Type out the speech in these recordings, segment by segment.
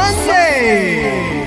Sunday!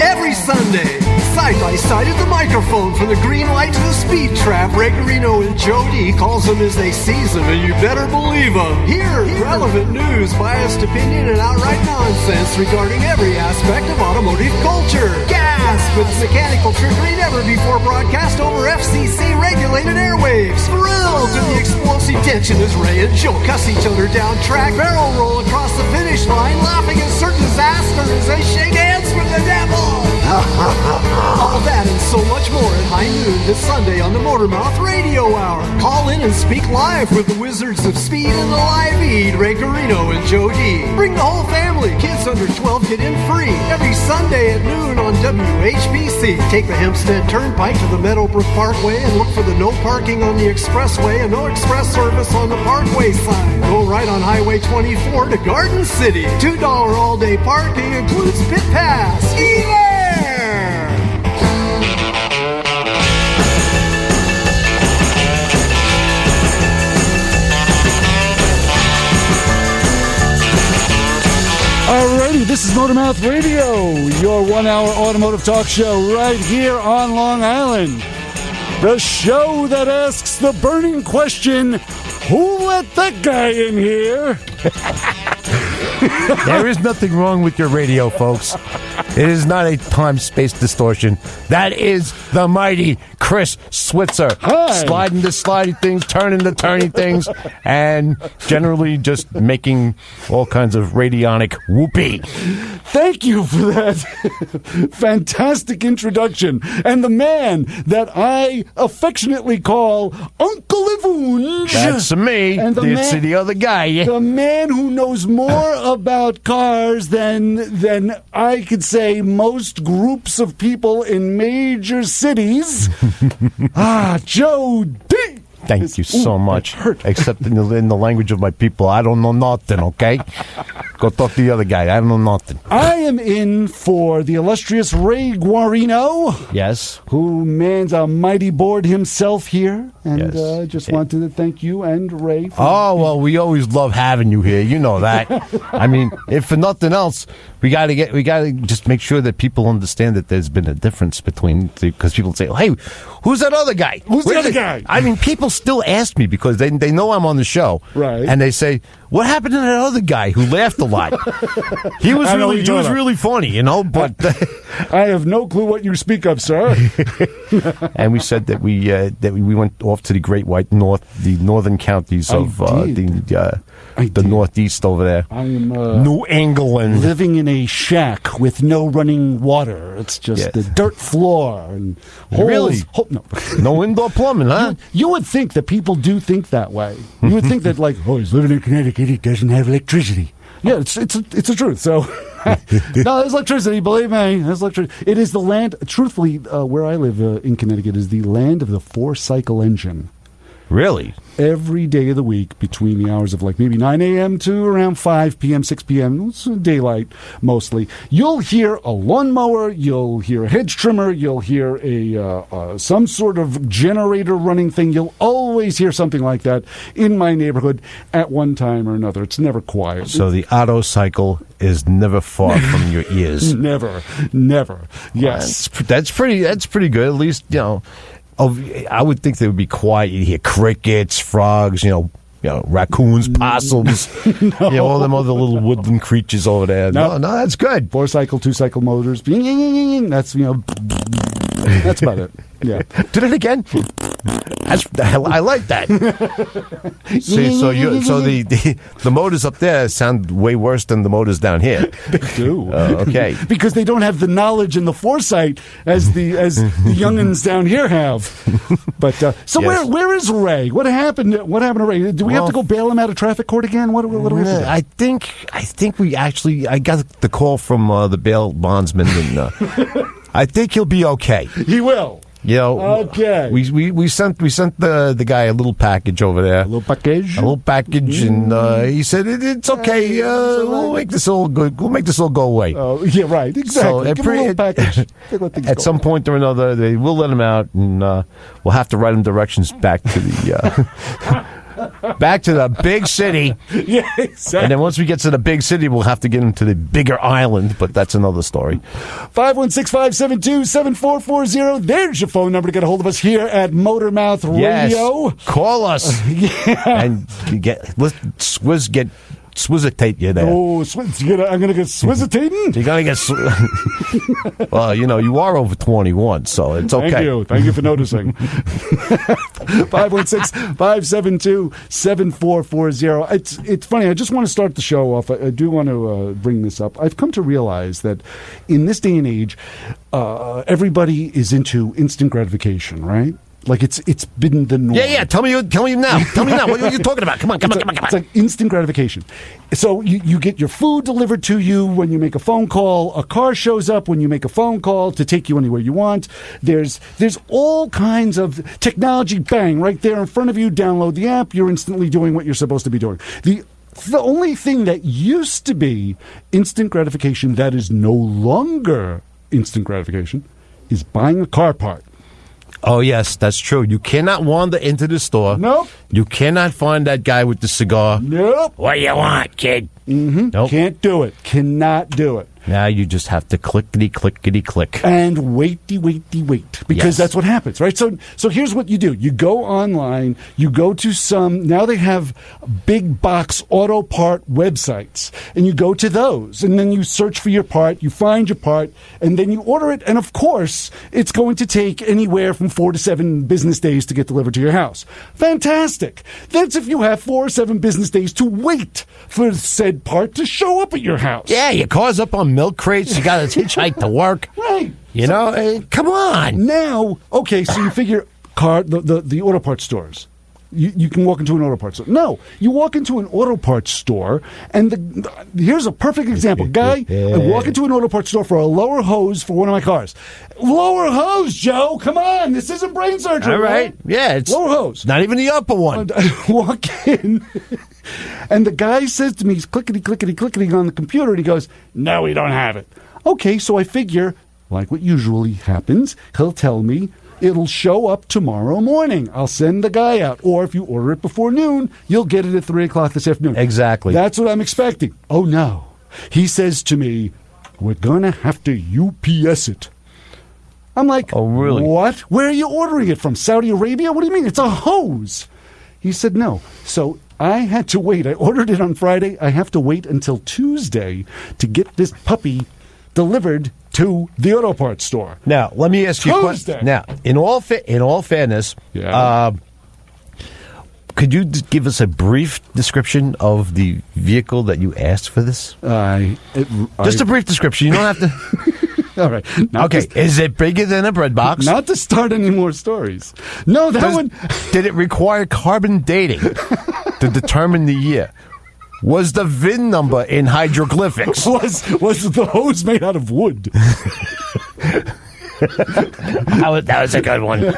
Every Sunday, side by side at the microphone, from the green light to the speed trap, Regarino and Jodie calls them as they seize them, and you better believe them. Hear relevant news, biased opinion, and outright nonsense regarding every aspect of automotive culture. Gasp! It's mechanical trickery never before broadcast over FCC-regulated airwaves. Thrilled to the explosive tension as Ray and Joe cuss each other down track, barrel roll across the finish line, laughing at certain disaster as they shake hands with the devil. All that and so much more at high noon this Sunday on the Motormouth Radio Hour. Call in and speak live with the Wizards of Speed and the Live Eat, Ray Carino and Jodie. Bring the whole family. Kids under 12 get in free every Sunday at noon on WHPC. Take the Hempstead Turnpike to the Meadowbrook Parkway and look for the no parking on the expressway and no express service on the Parkway sign. Go right on Highway 24 to Garden City. $2 all-day parking includes pit pass. Alrighty, this is Motormouth Radio, your 1-hour automotive talk show right here on Long Island. The show that asks the burning question, who let that guy in here? There is nothing wrong with your radio, folks. It is not a time-space distortion. That is the mighty Chris Switzer. Hi. Sliding to sliding things, turning to turning things, and generally just making all kinds of radionic whoopee. Thank you for that fantastic introduction. And the man that I affectionately call Uncle Ivunge. That's me. And It's the other guy. The man who knows more about cars than I could say most groups of people in major cities. Jodie. Thank you so much. Except in the language of my people, I don't know nothing, okay? Go talk to the other guy. I don't know nothing. I am in for the illustrious Ray Guarino. Yes. Who mans a mighty board himself here. And Yes. just wanted to thank you and Ray. Well, we always love having you here. You know that. I mean, if for nothing else, we got to just make sure that people understand that there's been a difference between, because people say, hey, who's that other guy? Who's the other guy? I mean, people still ask me because they know I'm on the show. Right. And they say, what happened to that other guy who laughed a lot? He was really funny, you know, but I have no clue what you speak of, sir. And we said that we went off to the Great White North, the northern counties of the Northeast over there. I am New England, living in a shack with no running water. It's just the dirt floor and holes. Really? No indoor plumbing, huh? You would think that people do think that way. You would think that, like, he's living in Connecticut, he doesn't have electricity. Yeah, it's the truth. So, no, there's electricity. Believe me, there's electricity. It is the land. Truthfully, where I live in Connecticut is the land of the 4-cycle engine. Really? Every day of the week between the hours of like maybe 9 a.m. to around 5 p.m., 6 p.m., it's daylight mostly, you'll hear a lawnmower, you'll hear a hedge trimmer, you'll hear some sort of generator running thing. You'll always hear something like that in my neighborhood at one time or another. It's never quiet. So the auto cycle is never far from your ears. Never. Yes. That's pretty good. At least, you know, I would think they would be quiet. You hear crickets, frogs, you know, raccoons, possums, all them other little woodland creatures over there. No, that's good. 4-cycle, 2-cycle motors. That's, that's about it. Yeah. Do it again. I like that. See, so the motors up there sound way worse than the motors down here. They do. Okay. Because they don't have the knowledge and the foresight as the youngins down here have. But yes. Where is Ray? What happened to Ray? Do we have to go bail him out of traffic court again? What do we have to do? I think I got the call from the bail bondsman, and I think he'll be okay. He will. You know, okay. We sent the guy a little package over there. A little package, and he said it's okay. We'll make this all good. We'll make this all go away. Oh, yeah, right. Exactly. So give him a little package. At some point or another, they will let him out, and we'll have to write him directions back to the. back to the big city. Yeah, exactly. And then once we get to the big city, we'll have to get into the bigger island, but that's another story. 516-572-7440. There's your phone number to get a hold of us here at Motormouth Radio. Yes. Call us. And get swizzitate you there. Oh, I'm going to get swizzitating? You're going to get... Well, you are over 21, so it's okay. Thank you for noticing. 516-572-7440. It's funny. I just want to start the show off. I do want to bring this up. I've come to realize that in this day and age, everybody is into instant gratification, right? Like it's been the norm. Yeah. Tell me now. Tell me now. What are you talking about? Come on. It's like instant gratification. So you get your food delivered to you when you make a phone call. A car shows up when you make a phone call to take you anywhere you want. There's all kinds of technology. Bang, right there in front of you. Download the app. You're instantly doing what you're supposed to be doing. The only thing that used to be instant gratification that is no longer instant gratification is buying a car part. Oh, yes, that's true. You cannot wander into the store. Nope. You cannot find that guy with the cigar. Nope. What do you want, kid? Mm-hmm. Nope. Can't do it. Cannot do it. Now you just have to clickety-click. And waity, because that's what happens, right? So here's what you do. You go online, you go to now they have big box auto part websites, and you go to those, and then you search for your part, you find your part, and then you order it, and of course, it's going to take anywhere from 4 to 7 business days to get delivered to your house. Fantastic. That's if you have 4 or 7 business days to wait for said part to show up at your house. Yeah, your car's up on milk crates. You got to hitchhike to work. Right. Come on. Now, okay, so you figure the auto parts stores. You can walk into an auto parts store. No, you walk into an auto parts store, and here's a perfect example. Guy, I walk into an auto parts store for a lower hose for one of my cars. Lower hose, Joe. Come on. This isn't brain surgery. All right. Yeah, it's lower hose. Not even the upper one. I walk in, and the guy says to me, he's clickety on the computer, and he goes, "No, we don't have it." Okay, so I figure, like what usually happens, he'll tell me, it'll show up tomorrow morning. I'll send the guy out. Or if you order it before noon, you'll get it at 3 o'clock this afternoon. Exactly. That's what I'm expecting. Oh, no. He says to me, "We're going to have to UPS it." I'm like, "Oh, really? What? Where are you ordering it from? Saudi Arabia? What do you mean? It's a hose." He said no. So I had to wait. I ordered it on Friday. I have to wait until Tuesday to get this puppy delivered to the auto parts store. Now, let me ask you a question. Now, in all fairness, could you give us a brief description of the vehicle that you asked for this? Just a brief description. You don't have to... All right. Is it bigger than a bread box? Not to start any more stories. No, one... Did it require carbon dating to determine the year? Was the VIN number in hieroglyphics? Was the hose made out of wood? That was a good one.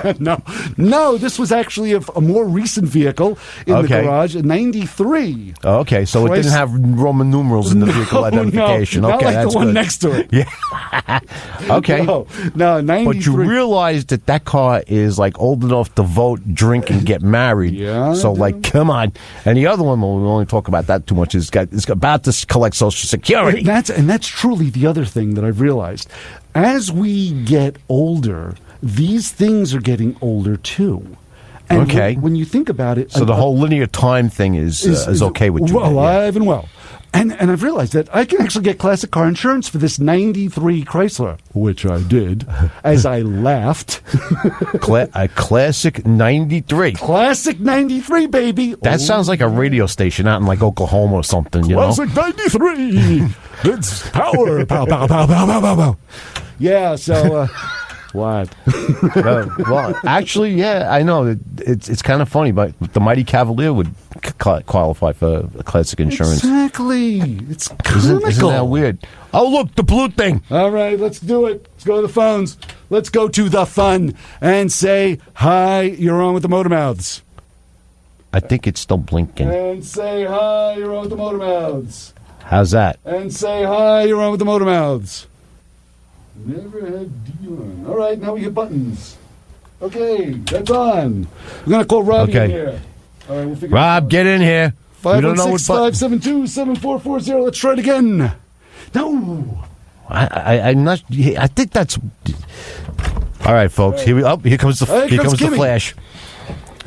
No, this was actually a more recent vehicle in the garage, a 93. Okay, so it didn't have Roman numerals in the vehicle identification. No, okay, not like that's the one good. next to it. Yeah. Okay. No, 93. But you realize that car is like old enough to vote, drink, and get married. Yeah. So come on. And the other one, we won't talk about that too much, is about to collect Social Security. And that's truly the other thing that I've realized. As we get older, these things are getting older too. And okay. When you think about it... So the whole linear time thing is okay with you. Alive and well. And I've realized that I can actually get classic car insurance for this 93 Chrysler, which I did, as I laughed. A classic 93. Classic 93, baby. That sounds like a radio station out in like Oklahoma or something, Classic 93. It's power. Pow, pow, pow, pow, pow, pow, pow. Yeah, so... What? Well, actually, yeah, I know. It's kind of funny, but the Mighty Cavalier would qualify for classic insurance. Exactly. It's comical. Isn't that weird? Oh, look, the blue thing. All right, let's do it. Let's go to the phones. Let's go to the fun and say, hi, you're on with the Motor Mouths. I think it's still blinking. And say, hi, you're on with the Motor Mouths. How's that? And say, hi, you're on with the Motor Mouths. Never had D on. All right, now we get buttons. Okay, that's on. We're going to call Robbie in here. All right, we'll figure Rob, get in here. We don't know what 516-572-7440. Let's try it again. No. I'm not. I think that's. All right, folks. Here comes the flash.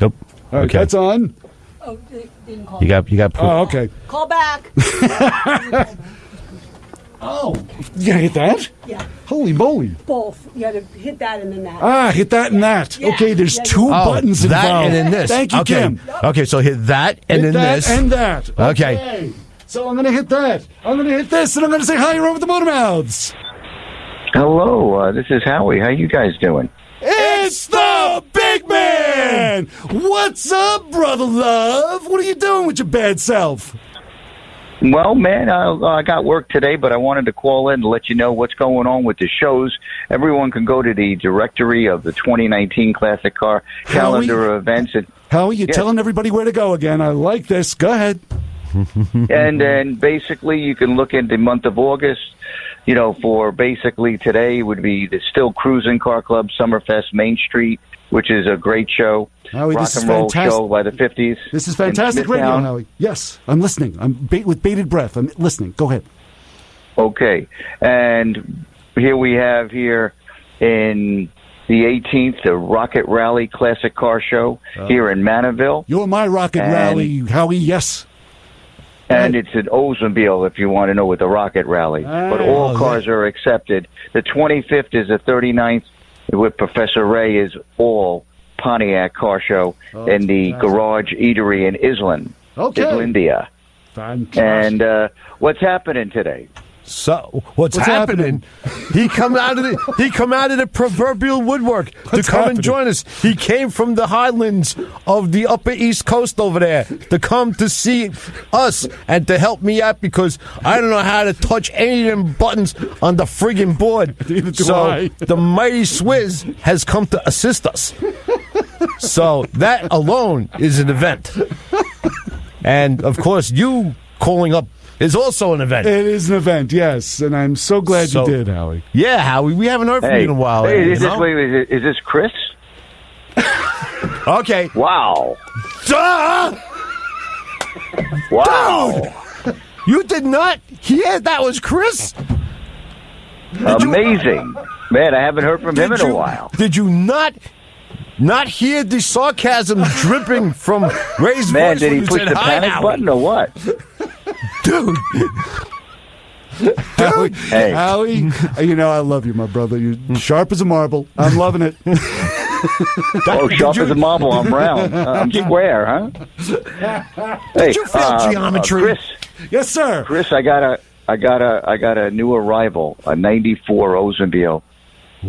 Nope. All right, okay. That's on. Oh, didn't call. You got. Oh, okay. Call back. Oh, you gotta hit that? Yeah. Holy moly. Both. You got to hit that and then that. Hit that and that. Yeah. Okay, there's Yeah, two buttons involved. That and then this. Thank you, okay. Kim. Okay, so hit that and hit then that this. and that. Okay. So I'm going to hit that. I'm going to hit this, and I'm going to say hi, you're over the Motor Mouths. Hello, this is Howie. How you guys doing? It's the big man! What's up, brother love? What are you doing with your bad self? Well, man, I got work today, but I wanted to call in to let you know what's going on with the shows. Everyone can go to the directory of the 2019 Classic Car calendar of events. Howie, you're telling everybody where to go again. I like this. Go ahead. And then basically you can look at the month of August. You know, for basically today would be the Still Cruising Car Club Summerfest Main Street, which is a great show. Howie, rock and roll show by the 50s. This is fantastic radio, Howie. Yes, I'm listening. I'm with bated breath. I'm listening. Go ahead. Okay. And here we have here in the 18th, the Rocket Rally Classic Car Show here in Manaville. You're my Rocket Rally, Howie, yes. And it's an Oldsmobile if you want to know with the Rocket Rally. But all cars are accepted. The 25th is the 39th with Professor Ray is all Pontiac car show in the Garage Eatery in Islandia. Fantastic. And what's happening today? So what's happening? He come out of the proverbial woodwork to come and join us. He came from the highlands of the Upper East Coast over there to come to see us and to help me out because I don't know how to touch any of them buttons on the friggin' board. So the mighty Swizz has come to assist us. So that alone is an event. And of course, you calling up is also an event. It is an event, yes, and I'm so glad you did, Howie. Yeah, Howie, we haven't heard from you in a while. Hey, is this Chris? Okay. Wow. Wow. Dude, you did not hear that was Chris? Amazing. Man, I haven't heard from him in a while. Did you not hear the sarcasm dripping from Ray's Man, voice? did he push the panic button or what? Dude. Hey. Howie, you know I love you, my brother. You're sharp as a marble. I'm loving it. Sharp as a marble. I'm round. I'm square, huh? Did you fail geometry? Chris. Yes, sir. Chris, I got a new arrival, a '94 Oldsmobile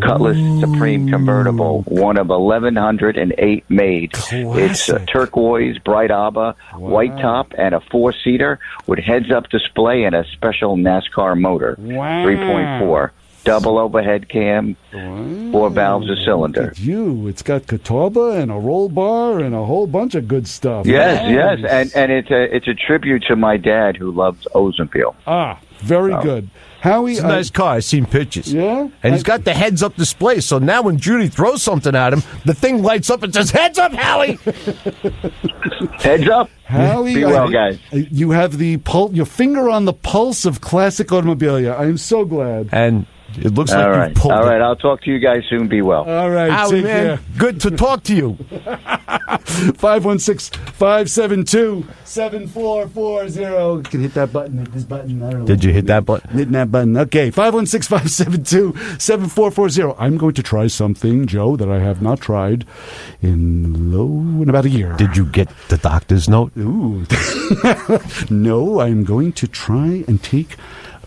Cutlass Supreme convertible, one of 1,108 made. Classic. It's a turquoise, bright arbor, white top, and a 4-seater with heads-up display and a special NASCAR motor. Wow. 3.4. Double overhead cam, 4 valves a cylinder. Look at you. It's got Catawba and a roll bar and a whole bunch of good stuff. Yes, and it's a tribute to my dad who loves Oldsmobile. Very good. Howie, it's a nice car. I've seen pictures. Yeah? And he's got the heads-up display, so now when Jodie throws something at him, the thing lights up and says, "Heads up, Howie!" Heads up. Howie, be well, guys. You have your finger on the pulse of classic automobilia. I am so glad. And it looks like you've pulled All it. right, I'll talk to you guys soon. Be well. All right, Howie, take man, care. good to talk to you. 516-572-7440. You can hit that button, hit this button. I don't know. Did you hit that button? Hitting that button. Okay, 516-572-7440. I'm going to try something, Joe, that I have not tried in about a year. Did you get the doctor's note? Ooh. No, I'm going to try and take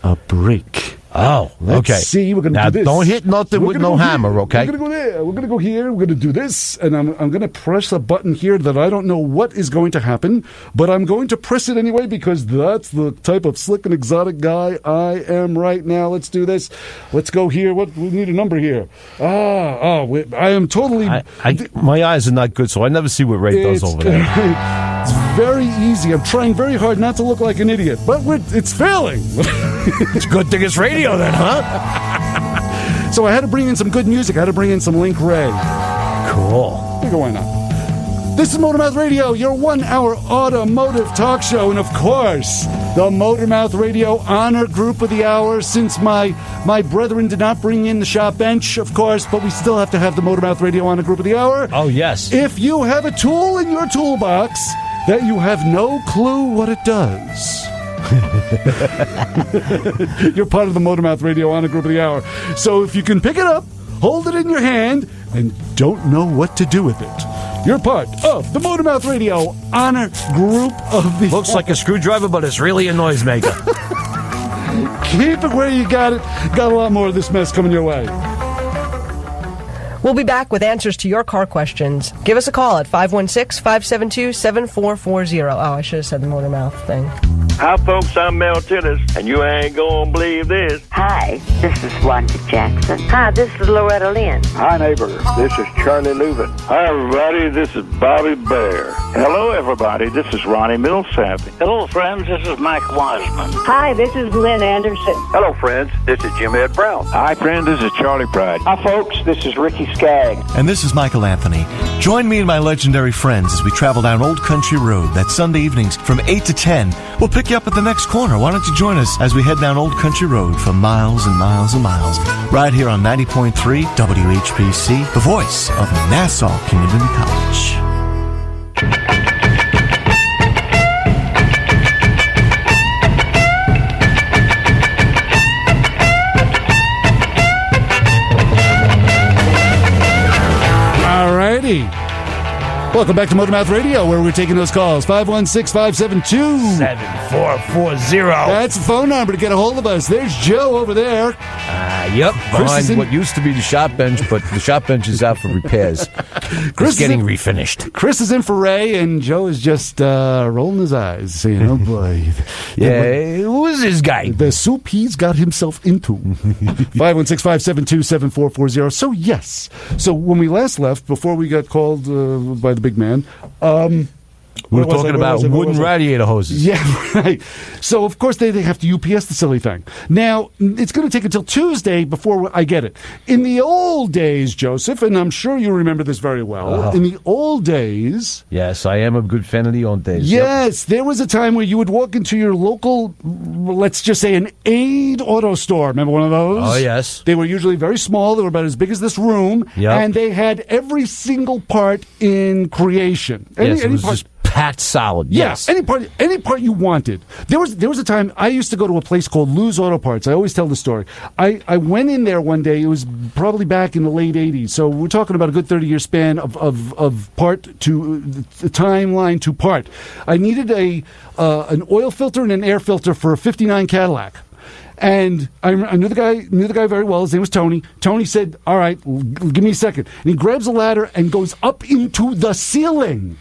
a break. Oh, Let's okay. see, we're going to Now, do this. don't hit nothing with no hammer, okay? We're going to go there. We're going to go here. We're going to do this. And I'm going to press a button here that I don't know what is going to happen, but I'm going to press it anyway because that's the type of slick and exotic guy I am right now. Let's do this. Let's go here. We need a number here. I am totally... my eyes are not good, so I never see what Ray does over there. It's very easy. I'm trying very hard not to look like an idiot, but it's failing. It's a good thing it's radio then, huh? So I had to bring in some good music. I had to bring in some Link Ray. Cool. I think why not? This is Motormouth Radio, your 1-hour automotive talk show, and of course, the Motormouth Radio Honor Group of the Hour, since my brethren did not bring in the shop bench, of course, but we still have to have the Motormouth Radio Honor Group of the Hour. Oh, yes. If you have a tool in your toolbox that you have no clue what it does, you're part of the Motormouth Radio Honor Group of the Hour. So if you can pick it up, hold it in your hand, and don't know what to do with it, you're part of the Motormouth Radio Honor Group of the Looks like a screwdriver, but it's really a noisemaker. Keep it where you got it. Got a lot more of this mess coming your way. We'll be back with answers to your car questions. Give us a call at 516-572-7440. Oh, I should have said the Motormouth thing. Hi, folks, I'm Mel Tillis, and you ain't gonna believe this. Hi, this is Wanda Jackson. Hi, this is Loretta Lynn. Hi, neighbor. This is Charlie Leuven. Hi, everybody. This is Bobby Bear. Hello, everybody. This is Ronnie Millsap. Hello, friends. This is Mike Wiseman. Hi, this is Lynn Anderson. Hello, friends. This is Jim Ed Brown. Hi, friend. This is Charlie Pride. Hi, folks. This is Ricky Skaggs. And this is Michael Anthony. Join me and my legendary friends as we travel down Old Country Road that Sunday evenings from 8 to 10. We'll pick you up at the next corner. Why don't you join us as we head down Old Country Road for miles and miles and miles, right here on 90.3 WHPC, the voice of Nassau Community College. Alrighty. Welcome back to Motormouth Radio, where we're taking those calls. 516-572-7440. That's the phone number to get a hold of us. There's Joe over there. Yep, behind what used to be the shop bench, but the shop bench is out for repairs. It's getting refinished. Chris is in for Ray, and Joe is just rolling his eyes, saying, oh boy. Yeah, who is this guy? The soup he's got himself into. 516-572-7440. So, yes. So, when we last left, before we got called by the big man, we were talking about wooden radiator hoses. Yeah, right. So, of course, they have to UPS the silly thing. Now, it's going to take until Tuesday before I get it. In the old days, Joseph, and I'm sure you remember this very well, in the old days... Yes, I am a good fan of the old days. Yes, there was a time where you would walk into your local, let's just say, an Aid auto store. Remember one of those? Oh, yes. They were usually very small. They were about as big as this room. Yep. And they had every single part in creation. It was just packed solid. Yes. Yeah, any part you wanted. There was a time I used to go to a place called Lou's Auto Parts. I always tell the story. I went in there one day. It was probably back in the late 80s. So we're talking about a good 30-year span of part to the timeline to part. I needed an oil filter and an air filter for a 59 Cadillac. And I knew the guy very well. His name was Tony. Tony said, all right, give me a second. And he grabs a ladder and goes up into the ceiling.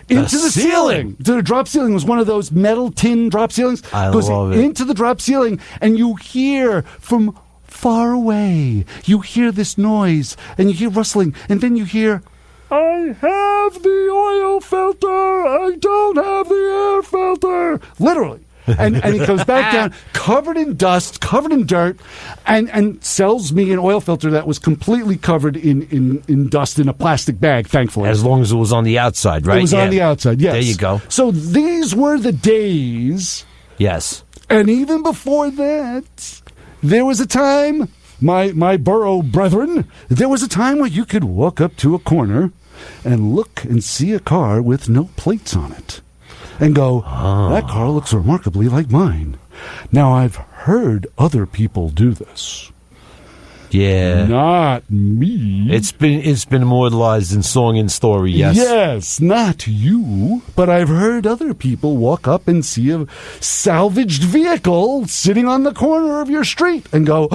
Into the ceiling. The drop ceiling was one of those metal tin drop ceilings. Goes love it. Into the drop ceiling, and you hear from far away, you hear this noise, and you hear rustling, and then you hear, I have the oil filter, I don't have the air filter. Literally. And he comes back down, covered in dust, covered in dirt, and sells me an oil filter that was completely covered in dust in a plastic bag, thankfully. As long as it was on the outside, right? It was on the outside, yes. There you go. So these were the days. Yes. And even before that, there was a time, my borough brethren, there was a time where you could walk up to a corner and look and see a car with no plates on it. And go, that car looks remarkably like mine. Now, I've heard other people do this. Yeah. Not me. It's been immortalized in song and story, yes. Yes, not you. But I've heard other people walk up and see a salvaged vehicle sitting on the corner of your street and go,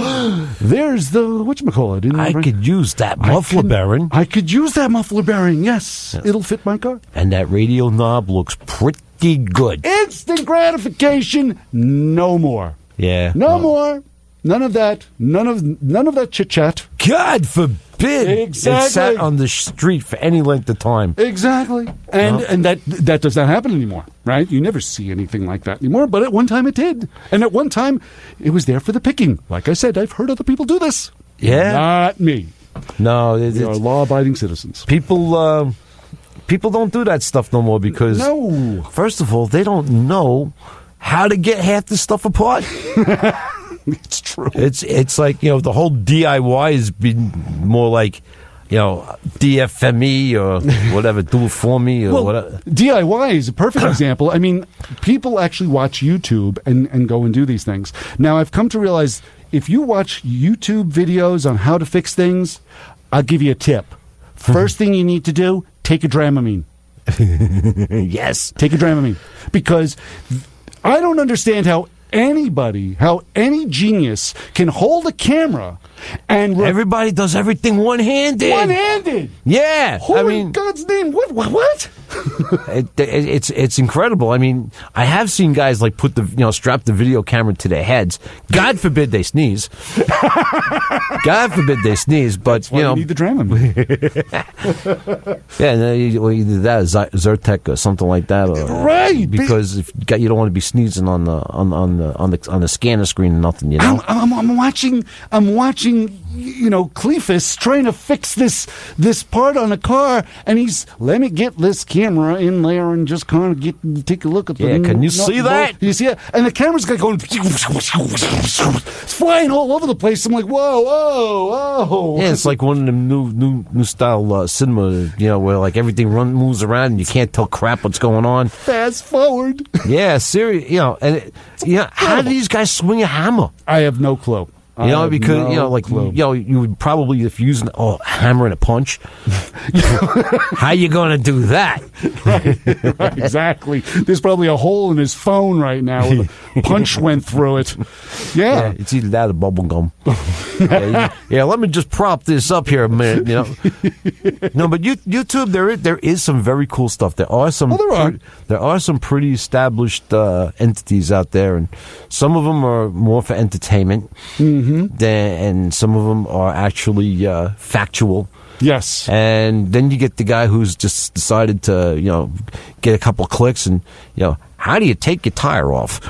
there's the, whatchamacallit. I could use that muffler bearing. I could use that muffler bearing, yes. It'll fit my car. And that radio knob looks pretty good. Instant gratification, no more. Yeah. No more. None of that. None of that chit-chat. God forbid. Exactly. It sat on the street for any length of time. Exactly. And that does not happen anymore, right? You never see anything like that anymore, but at one time it did. And at one time, it was there for the picking. Like I said, I've heard other people do this. Yeah. Not me. No. We are law-abiding citizens. People people don't do that stuff no more because, first of all, they don't know how to get half this stuff apart. It's true. It's like, the whole DIY has been more like, DFME or whatever, do it for me or whatever. DIY is a perfect example. I mean, people actually watch YouTube and go and do these things. Now, I've come to realize if you watch YouTube videos on how to fix things, I'll give you a tip. First thing you need to do, take a Dramamine. Yes. Take a Dramamine. Because I don't understand how any genius can hold a camera and everybody does everything one-handed. One-handed. Yeah. Holy God's name! What? It's incredible. I mean, I have seen guys like put strap the video camera to their heads. God forbid they sneeze. God forbid they sneeze. But you need the Dramamine. Yeah, either that or Zyrtec or something like that. Right. Because if you don't want to be sneezing on the scanner screen or nothing. I'm watching. Cleefus trying to fix this part on a car, and let me get this camera in there and just kind of take a look at the. Yeah, can you see that? You see it? And the camera's going, it's flying all over the place. I'm like, whoa. Yeah, it's like one of them new style cinema, where like everything moves around and you can't tell crap what's going on. Fast forward. Yeah, serious. How do these guys swing a hammer? I have no clue. Because you would probably, if you're using a hammer and a punch, how you going to do that? Right, exactly. There's probably a hole in his phone right now where the punch went through it. Yeah, it's either that or bubble gum. Let me just prop this up here a minute. No, but YouTube, there is some very cool stuff. There are some. There are some pretty established entities out there, and some of them are more for entertainment. Mm-hmm. And some of them are actually factual. Yes. And then you get the guy who's just decided to, get a couple of clicks and, how do you take your tire off?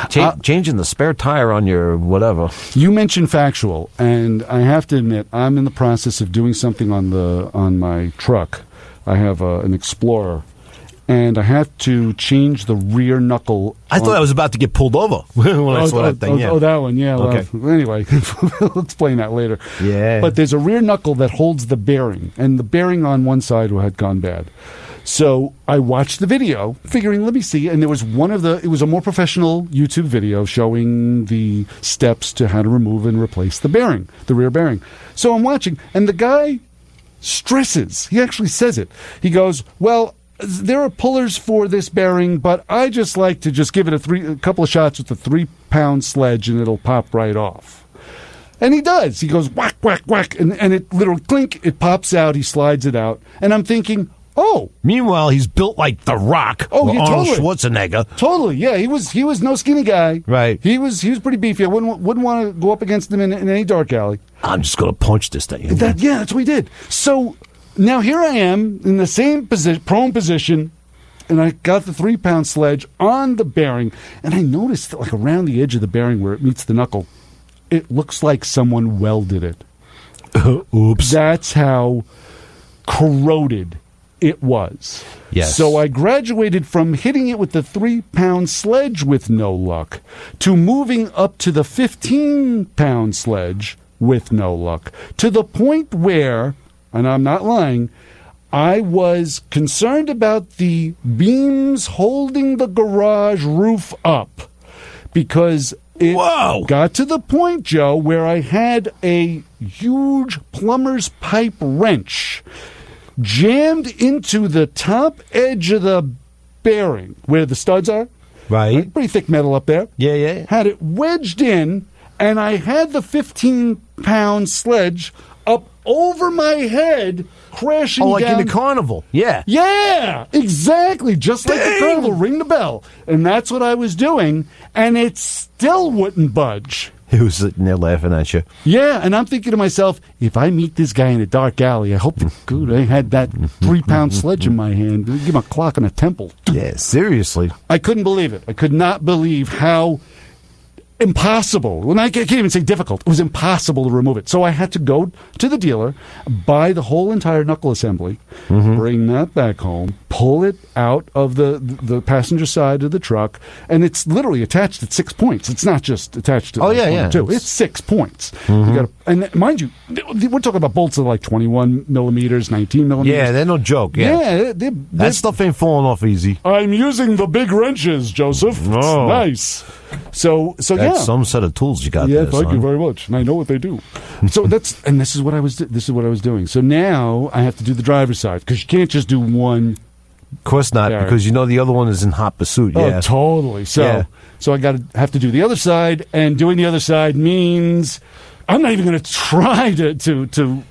Changing the spare tire on your whatever. You mentioned factual, and I have to admit, I'm in the process of doing something on my truck. I have an Explorer. And I have to change the rear knuckle. I thought I was about to get pulled over when I saw that thing. Oh, that one, yeah. Okay. Well, anyway, we'll explain that later. Yeah. But there's a rear knuckle that holds the bearing, and the bearing on one side had gone bad. So I watched the video, figuring, let me see. And there was it was a more professional YouTube video showing the steps to how to remove and replace the bearing, the rear bearing. So I'm watching, and the guy stresses. He actually says it. He goes, well, there are pullers for this bearing, but I just like to just give it a couple of shots with a 3-pound sledge and it'll pop right off. And he does. He goes whack, whack, whack, and it literally clink, it pops out, he slides it out. And I'm thinking, oh. Meanwhile, he's built like The Rock or Arnold Schwarzenegger. Totally, yeah. He was no skinny guy. Right. He was pretty beefy. I wouldn't want to go up against him in any dark alley. I'm just going to punch this thing. That's what he did. So now here I am in the same prone position, and I got the 3-pound sledge on the bearing, and I noticed that, like, around the edge of the bearing where it meets the knuckle, it looks like someone welded it. Oops. That's how corroded it was. Yes. So I graduated from hitting it with the 3-pound sledge with no luck to moving up to the 15-pound sledge with no luck, to the point where, and I'm not lying, I was concerned about the beams holding the garage roof up, because it got to the point, Joe, where I had a huge plumber's pipe wrench jammed into the top edge of the bearing where the studs are. Right. Pretty thick metal up there. Yeah. Had it wedged in, and I had the 15-pound sledge up over my head, crashing down. Oh, like in the carnival. Yeah. Yeah, exactly. Just like the carnival. Ring the bell. And that's what I was doing, and it still wouldn't budge. He was sitting there laughing at you. Yeah, and I'm thinking to myself, if I meet this guy in a dark alley, I hope I had that 3-pound sledge in my hand. Give him a clock and a temple. Yeah, seriously. I couldn't believe it. I could not believe how impossible. Well, I can't even say difficult. It was impossible to remove it. So I had to go to the dealer, buy the whole entire knuckle assembly, bring that back home, pull it out of the passenger side of the truck, and it's literally attached at 6 points. It's not just attached to one or two. It's 6 points. And mind you, we're talking about bolts of like 21 millimeters, 19 millimeters. Yeah, they're no joke. Yeah, that stuff ain't falling off easy. I'm using the big wrenches, Joseph. Oh. It's nice. So that's some set of tools you got. Yeah, there, thank son. you very much, and I know what they do. So this is what I was doing. So now I have to do the driver's side because you can't just do one. Of course not, because the other one is in hot pursuit. Oh, totally. So I have to do the other side, and doing the other side means I'm not even going to try to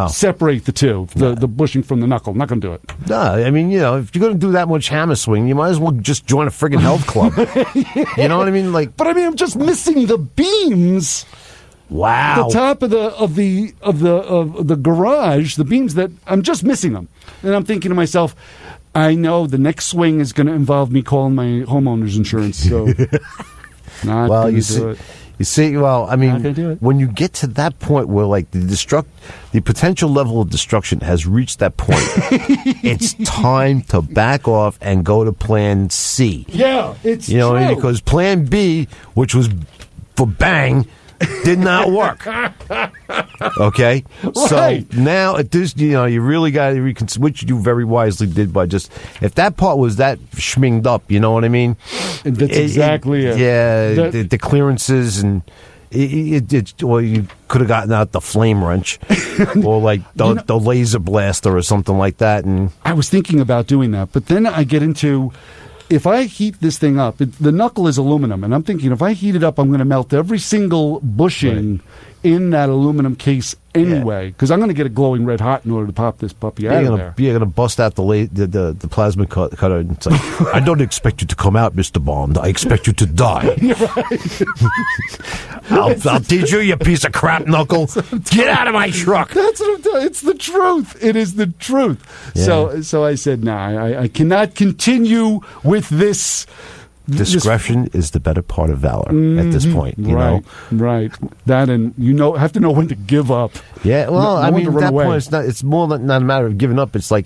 separate the two, the bushing from the knuckle. I'm not going to do it. No, I mean, if you're going to do that much hammer swing, you might as well just join a friggin' health club. You know what I mean? Like, but I mean, I'm just missing the beams. Wow. The top of the garage, the beams that I'm just missing them, and I'm thinking to myself, I know the next swing is going to involve me calling my homeowner's insurance. So, not going to do it. You see, well, I mean, when you get to that point where, like, the potential level of destruction has reached that point, it's time to back off and go to Plan C. Yeah, it's true. Because Plan B, which was for bang, did not work. Okay? Right. So now at this, you really got to reconsider, which you very wisely did by just, if that part was that schminged up, you know what I mean? That's exactly it. Yeah, the clearances and or you could have gotten out the flame wrench or like the laser blaster or something like that. And I was thinking about doing that, but then I get into, if I heat this thing up, the knuckle is aluminum, and I'm thinking if I heat it up, I'm going to melt every single bushing in that aluminum case anyway, because I'm going to get it glowing red hot in order to pop this puppy out of there. You're going to bust out the plasma cutter and it's like, I don't expect you to come out, Mr. Bond. I expect you to die. I'll teach you piece of crap, Knuckle. Get out of my truck. That's what I'm telling you. It's the truth. It is the truth. Yeah. So I said, I cannot continue with this. Discretion is the better part of valor at this point, you know? Right. That, and have to know when to give up. Yeah, well, I mean, at that point, it's more not a matter of giving up. It's like,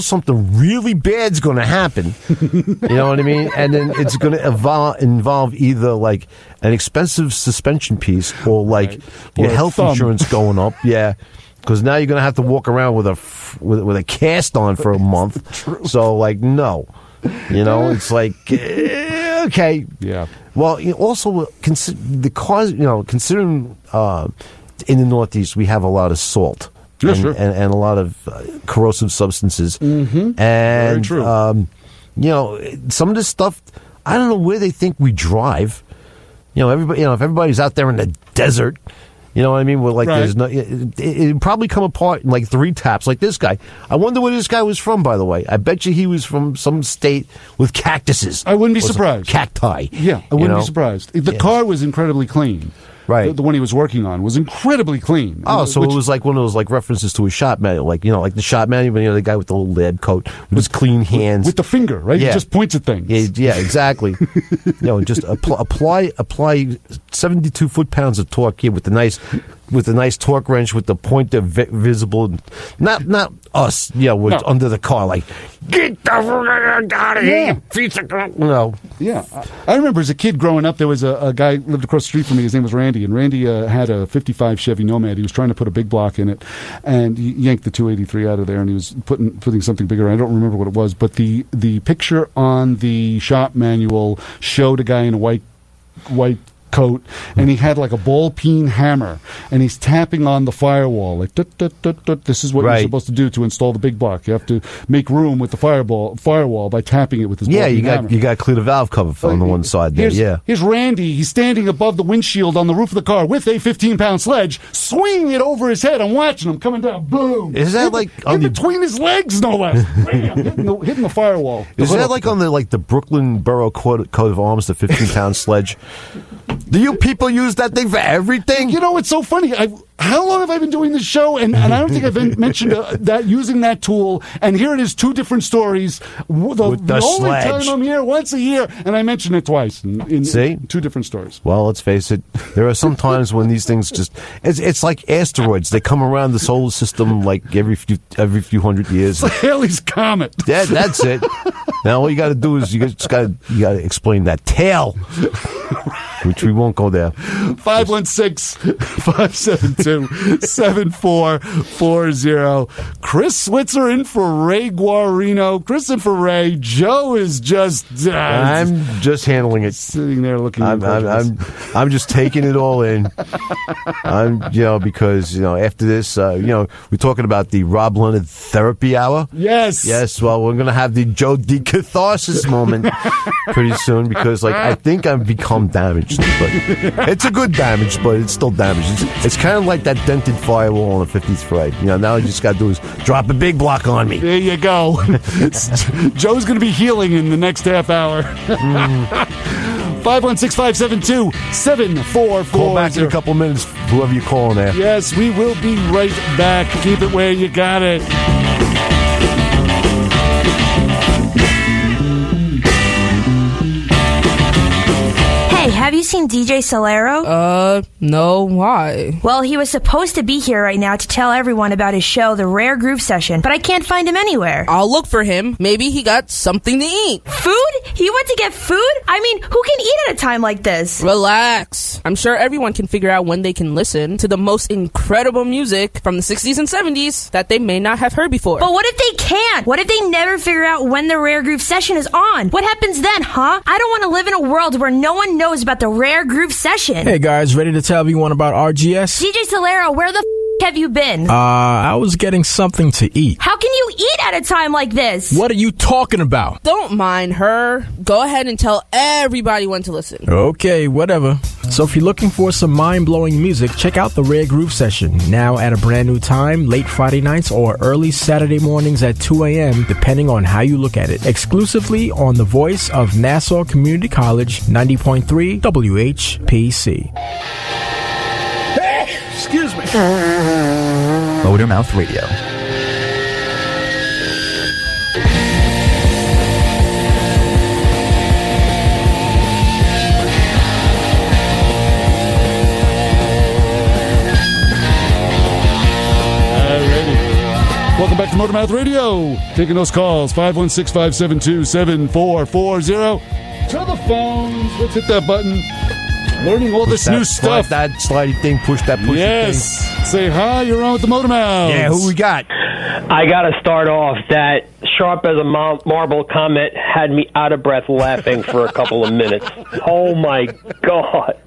something really bad's going to happen. You know what I mean? And then it's going to involve either, like, an expensive suspension piece or, like, your health insurance going up. Yeah. Because now you're going to have to walk around with a cast on for a month. So, like, no. It's like, okay. Yeah. Well, also, the cause, considering in the Northeast, we have a lot of salt. Yeah, sure. And a lot of corrosive substances. Mm-hmm. And, very true. Some of this stuff, I don't know where they think we drive. Everybody, if everybody's out there in the desert, you know what I mean? Where, like, there's no, it'd probably come apart in like 3 taps, like this guy. I wonder where this guy was from, by the way. I bet you he was from some state with cactuses. I wouldn't be surprised. Cacti. Yeah, I wouldn't be surprised. The car was incredibly clean. Right. The one he was working on was incredibly clean. Oh, so it was like one of those like references to a shop manual, like like the shop manual, the guy with the little lab coat with his clean hands, with the finger, right? Yeah. He just points at things. Yeah, exactly. Just apply 72 foot-pounds of torque here with the nice torque wrench with the pointer visible. Not us, under the car, like, get the out of here, piece of crap. No. Yeah. I remember as a kid growing up, there was a guy lived across the street from me. His name was Randy, and Randy had a 55 Chevy Nomad. He was trying to put a big block in it, and he yanked the 283 out of there, and he was putting something bigger. I don't remember what it was, but the picture on the shop manual showed a guy in a white coat, and he had like a ball peen hammer, and he's tapping on the firewall like this is what you're supposed to do to install the big block. You have to make room with the firewall by tapping it with his ball peen hammer. You got to clear the valve cover on the one side there. Here's Randy. He's standing above the windshield on the roof of the car with a 15-pound sledge, swinging it over his head. I'm watching him coming down. Boom! Is that in between his legs, no less? Bam, hitting the firewall. Is that like on the Brooklyn Borough coat of arms, the 15-pound sledge? Do you people use that thing for everything? It's so funny. how long have I been doing this show? And I don't think I've been mentioned that using that tool. And here it is, 2 different stories. The only time I'm here once a year, and I mentioned it twice in 2 different stories. Well, let's face it. There are some times when these things just it's like asteroids. They come around the solar system like every few hundred years. It's like Halley's Comet. Yeah, that's it. Now all you got to do is you got to explain that tail, which we won't go there. 516-572-7440. Chris Switzer in for Ray Guarino. Chris in for Ray. Joe is just I'm just handling it, sitting there looking. I'm just taking it all in. Because after this, we're talking about the Rob Leonard therapy hour. Yes. Well, we're gonna have the Jodie catharsis moment pretty soon because, I think I've become damaged, but it's a good damage, but it's still damaged. It's kind of like that dented firewall on the 50th Fred. Now all you just got to do is drop a big block on me. There you go. Joe's going to be healing in the next half hour. 516-572-7440. Call back in a couple minutes, whoever you're calling there. Yes, we will be right back. Keep it where you got it. Hey, have you seen DJ Solero? No, why? Well, he was supposed to be here right now to tell everyone about his show, The Rare Groove Session, but I can't find him anywhere. I'll look for him. Maybe he got something to eat. Food? He went to get food? I mean, who can eat at a time like this? Relax. I'm sure everyone can figure out when they can listen to the most incredible music from the 60s and 70s that they may not have heard before. But what if they can't? What if they never figure out when the Rare Groove Session is on? What happens then, huh? I don't want to live in a world where no one knows about the Rare Groove Session. Hey guys, ready to tell everyone about RGS? DJ Solero, where the have you been? I was getting something to eat. How can you eat at a time like this? What are you talking about? Don't mind her. Go ahead and tell everybody when to listen. Okay, whatever. So if you're looking for some mind-blowing music, check out the Rare Groove Session, now at a brand new time, late Friday nights or early Saturday mornings at 2 a.m., depending on how you look at it. Exclusively on the voice of Nassau Community College, 90.3 WHPC. Excuse me. Motormouth Radio. Welcome back to Motormouth Radio. Taking those calls, 516-572-7440. To the phones. Let's hit that button. Learning all this new stuff. That slidey thing, push that thing. Yes. Say hi, you're on with the Motormouth. Yeah, who we got? I got to start off. That sharp as a marble comment had me out of breath laughing for a couple of minutes. Oh, my God.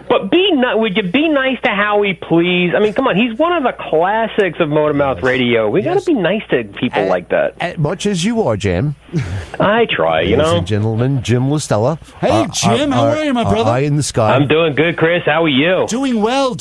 But would you be nice to Howie, please? I mean, come on. He's one of the classics of Motormouth Radio. We got to be nice to people like that. As much as you are, Jim. I try, you know. Ladies and gentlemen, Jim LaStella. Hey, Jim, how are you, my brother? Eye in the sky. I'm doing good, Chris. How are you? Doing well.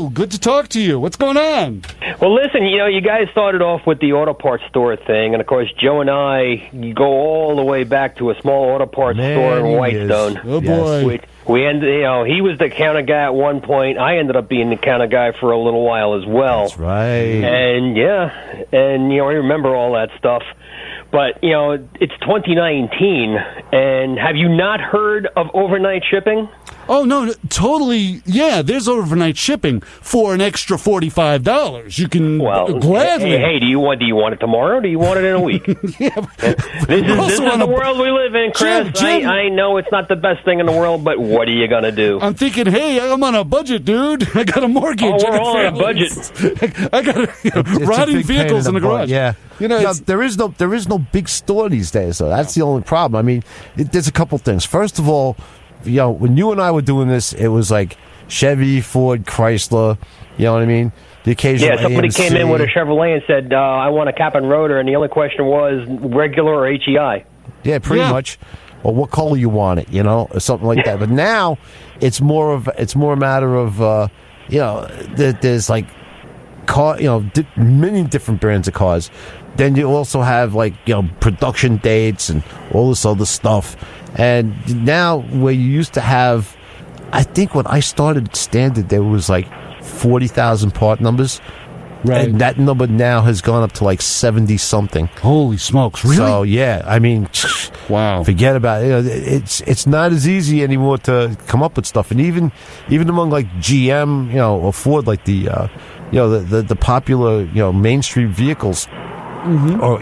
Good to talk to you. What's going on? Well, listen, you guys started off with the auto parts store thing, and of course, Joe and I go all the way back to a small auto parts store in Whitestone. Oh boy! We ended, he was the counter guy at one point. I ended up being the counter guy for a little while as well. That's right. And I remember all that stuff. But it's 2019, and have you not heard of overnight shipping? Oh, no, totally. Yeah, there's overnight shipping for an extra $45. You can gladly. Hey, do you want it tomorrow, or do you want it in a week? Yeah. This is the world we live in, Chris. Jim. I know it's not the best thing in the world, but what are you going to do? I'm thinking, hey, I'm on a budget, dude. I got a mortgage. Oh, we're all on a budget. I got rotting vehicles in the garage. Yeah. There is no big store these days, so that's the only problem. I mean, there's a couple things. First of all, when you and I were doing this, it was like Chevy, Ford, Chrysler. You know what I mean? The occasional somebody AMC. came in with a Chevrolet and said, I want a cap and rotor, and the only question was regular or HEI. Yeah, pretty much. Or what color you want it, or something like that. But now it's more a matter of there's like car, many different brands of cars. Then you also have production dates and all this other stuff. And now where you used to have, I think when I started Standard, there was 40,000 part numbers. Right. And that number now has gone up to like 70-something. Holy smokes! Really? So yeah, I mean, wow. Forget about it. It's not as easy anymore to come up with stuff, and even among like GM, or Ford, like the the popular mainstream vehicles, or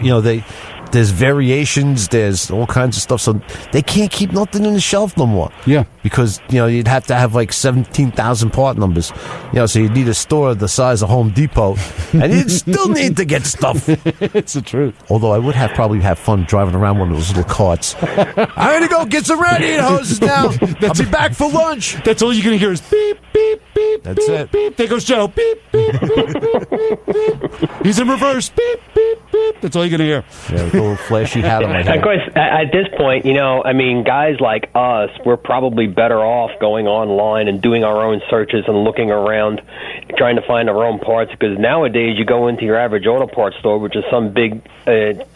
there's variations, there's all kinds of stuff, so they can't keep nothing on the shelf no more. Yeah. Because, you'd have to have like 17,000 part numbers. So you'd need a store the size of Home Depot, and you'd still need to get stuff. It's the truth. Although I would probably have fun driving around one of those little carts. I'm going to go get some radiator hoses now. I'll be back for lunch. That's all you're going to hear is beep, beep, beep, That's beep, it. beep. There goes Joe. Beep, beep, beep, beep, beep, beep. He's in reverse. Beep, beep, beep. That's all you're going to hear. Yeah, with a little flashy hat on my head. Of course, at this point, guys like us, we're probably better off going online and doing our own searches and looking around, trying to find our own parts, because nowadays you go into your average auto parts store, which is some big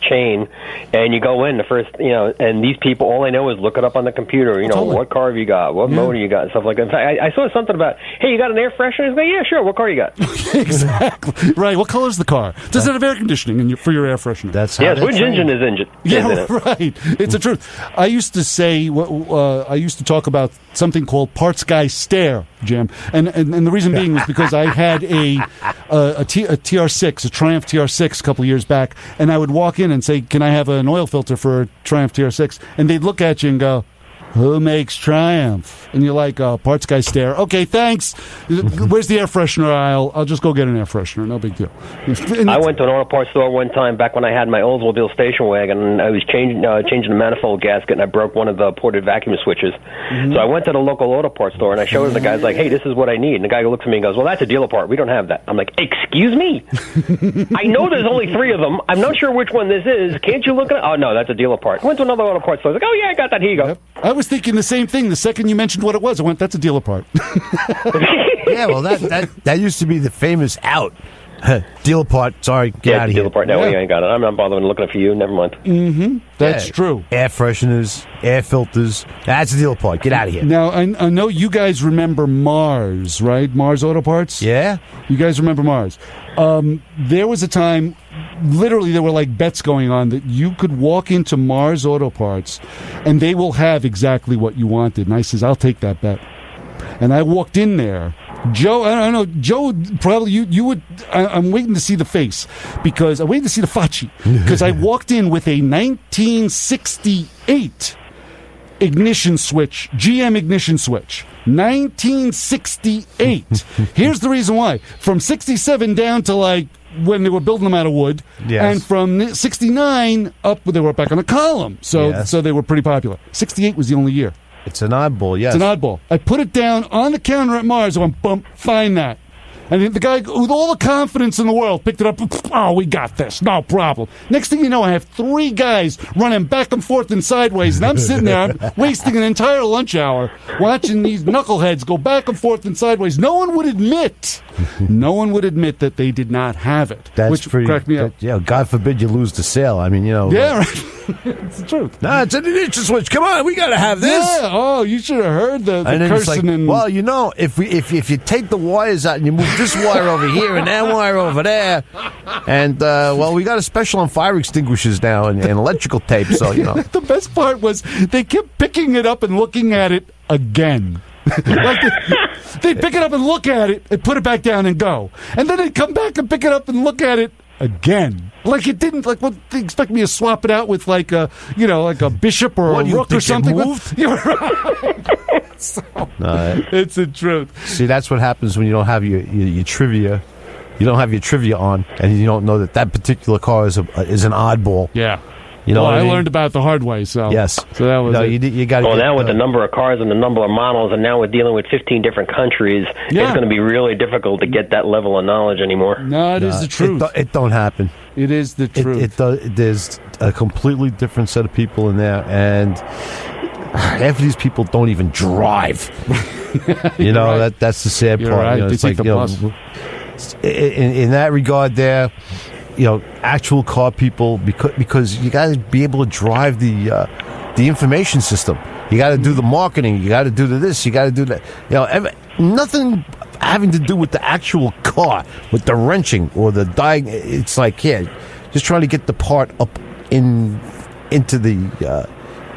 chain, and you go in the first, and these people, all they know is look it up on the computer, Totally. What car have you got, what motor you got, stuff like that. In fact, I saw something about, hey, you got an air freshener? I go, yeah, sure, what car you got? Exactly. Right. What color's the car? Does it have air conditioning for your air freshener? That's how Yes, which engine is in it? Yeah, right. It's the truth. I used to say, I used to talk about something called Parts Guy Stare, Jim, and the reason being was because I had a TR6, a Triumph TR6, a couple of years back, and I would walk in and say, "Can I have an oil filter for a Triumph TR6?" And they'd look at you and go, "Who makes Triumph?" And you're like, Parts Guy Stare. Okay, thanks. Where's the air freshener aisle? I'll just go get an air freshener. No big deal. I went to an auto parts store one time back when I had my Oldsmobile station wagon, and I was changing the manifold gasket, and I broke one of the ported vacuum switches. So I went to the local auto parts store, and I showed the guys, like, hey, this is what I need. And the guy looks at me and goes, well, that's a dealer part. We don't have that. I'm like, excuse me? I know there's only 3 of them. I'm not sure which one this is. Can't you look at it? Oh, no, that's a dealer part. I went to another auto parts store. I was like, oh, yeah, I got that. Here you go. Yep. I was thinking the same thing. The second you mentioned what it was, I went, that's a dealer part. Yeah, well, that used to be the famous out. Dealer part. Sorry, get out of here. Dealer part. No, we ain't got it. I'm not bothering looking for you. Never mind. Mm-hmm. That's true. Air fresheners, air filters. That's a dealer part. Get out of here. Now, I know you guys remember Mars, right? Mars Auto Parts? Yeah. You guys remember Mars. There was a time, literally, there were like bets going on that you could walk into Mars Auto Parts and they will have exactly what you wanted. And I says, I'll take that bet. And I walked in there. Joe, I don't know. Joe, probably you would. I'm waiting to see the face because I'm waiting to see the facci because I walked in with a 1968 ignition switch, GM ignition switch. 1968. Here's the reason why. From 67 down to like when they were building them out of wood, and from 69 up, they were back on a column. So they were pretty popular. 68 was the only year. It's an oddball, yes. It's an oddball. I put it down on the counter at Mars. I went, bump, find that. And the guy, with all the confidence in the world, picked it up. Oh, we got this. No problem. Next thing you know, I have 3 guys running back and forth and sideways, and I'm sitting there, I'm wasting an entire lunch hour watching these knuckleheads go back and forth and sideways. No one would admit that they did not have it, which cracked me up. God forbid you lose the sale. I mean, Yeah, right. It's the truth. Nah, it's an ignition switch. Come on, we got to have this. Yeah. Oh, you should have heard the cursing. Well, if you take the wires out and you move this wire over here and that wire over there, and we got a special on fire extinguishers now and electrical tape. So The best part was they kept picking it up and looking at it again. They'd pick it up and look at it and put it back down and go, and then they'd come back and pick it up and look at it again. Like it didn't. Like what they expect me to swap it out with, like a bishop or a rook or something. You're right. It's the truth. See, that's what happens when you don't have your trivia. You don't have your trivia on, and you don't know that particular car is an oddball. Yeah. You know, I learned about it the hard way. So yes, so that was you got. Well, now with the number of cars and the number of models, and now we're dealing with 15 different countries, it's going to be really difficult to get that level of knowledge anymore. No, it is the truth. It don't happen. It is the truth. There's a completely different set of people in there, and half of these people don't even drive. Right. That's the sad part. Right. It's they take the bus. In that regard, there. Actual car people, because you got to be able to drive the information system. You got to do the marketing. You got to do this. You got to do that. Nothing having to do with the actual car, with the wrenching or the dying. It's like, just trying to get the part up into the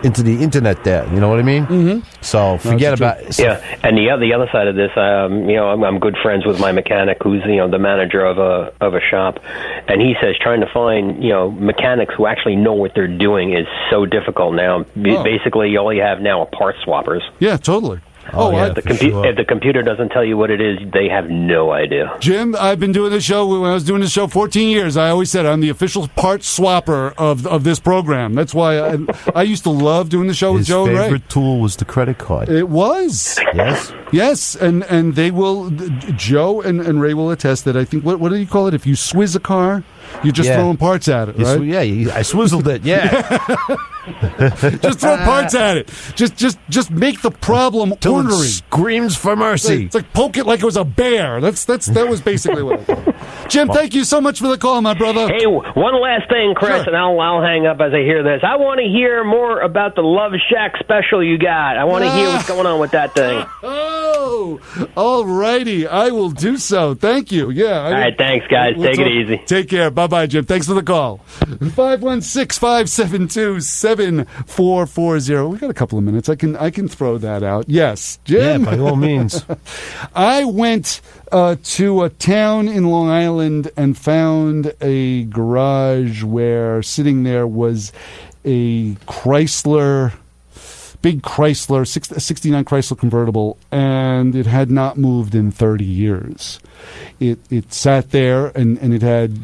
internet there. You know what I mean? Mm-hmm. So forget about it. Yeah, and the other side of this, I'm good friends with my mechanic, who's the manager of a shop, and he says trying to find mechanics who actually know what they're doing is so difficult now. Basically, all you have now are part swappers. Yeah, totally. If the computer doesn't tell you what it is, they have no idea. Jim, I've been doing this show. When I was doing this show 14 years, I always said I'm the official part swapper of this program. That's why I used to love doing the show with Joe and Ray. His favorite tool was the credit card. It was. Yes, and they will. Joe and Ray will attest that. I think what do you call it? If you swizz a car, you're just throwing parts at it, right? I swizzled it. Yeah. Just throw parts at it. Just make the problem ornery. Screams for mercy. It's like poke it like it was a bear. That was basically what it was. Jim, thank you so much for the call, my brother. Hey, one last thing, Chris, and I'll hang up as I hear this. I want to hear more about the Love Shack special you got. I want to hear what's going on with that thing. Oh, all righty. I will do so. Thank you. Yeah. All right, thanks, guys. Take it easy. Take care. Bye-bye, Jim. Thanks for the call. 516-572-7440. We got a couple of minutes. I can throw that out. Yes, Jim. Yeah, by all means. I went to a town in Long Island and found a garage where sitting there was a big Chrysler, 69 Chrysler convertible, and it had not moved in 30 years. It sat there, and it had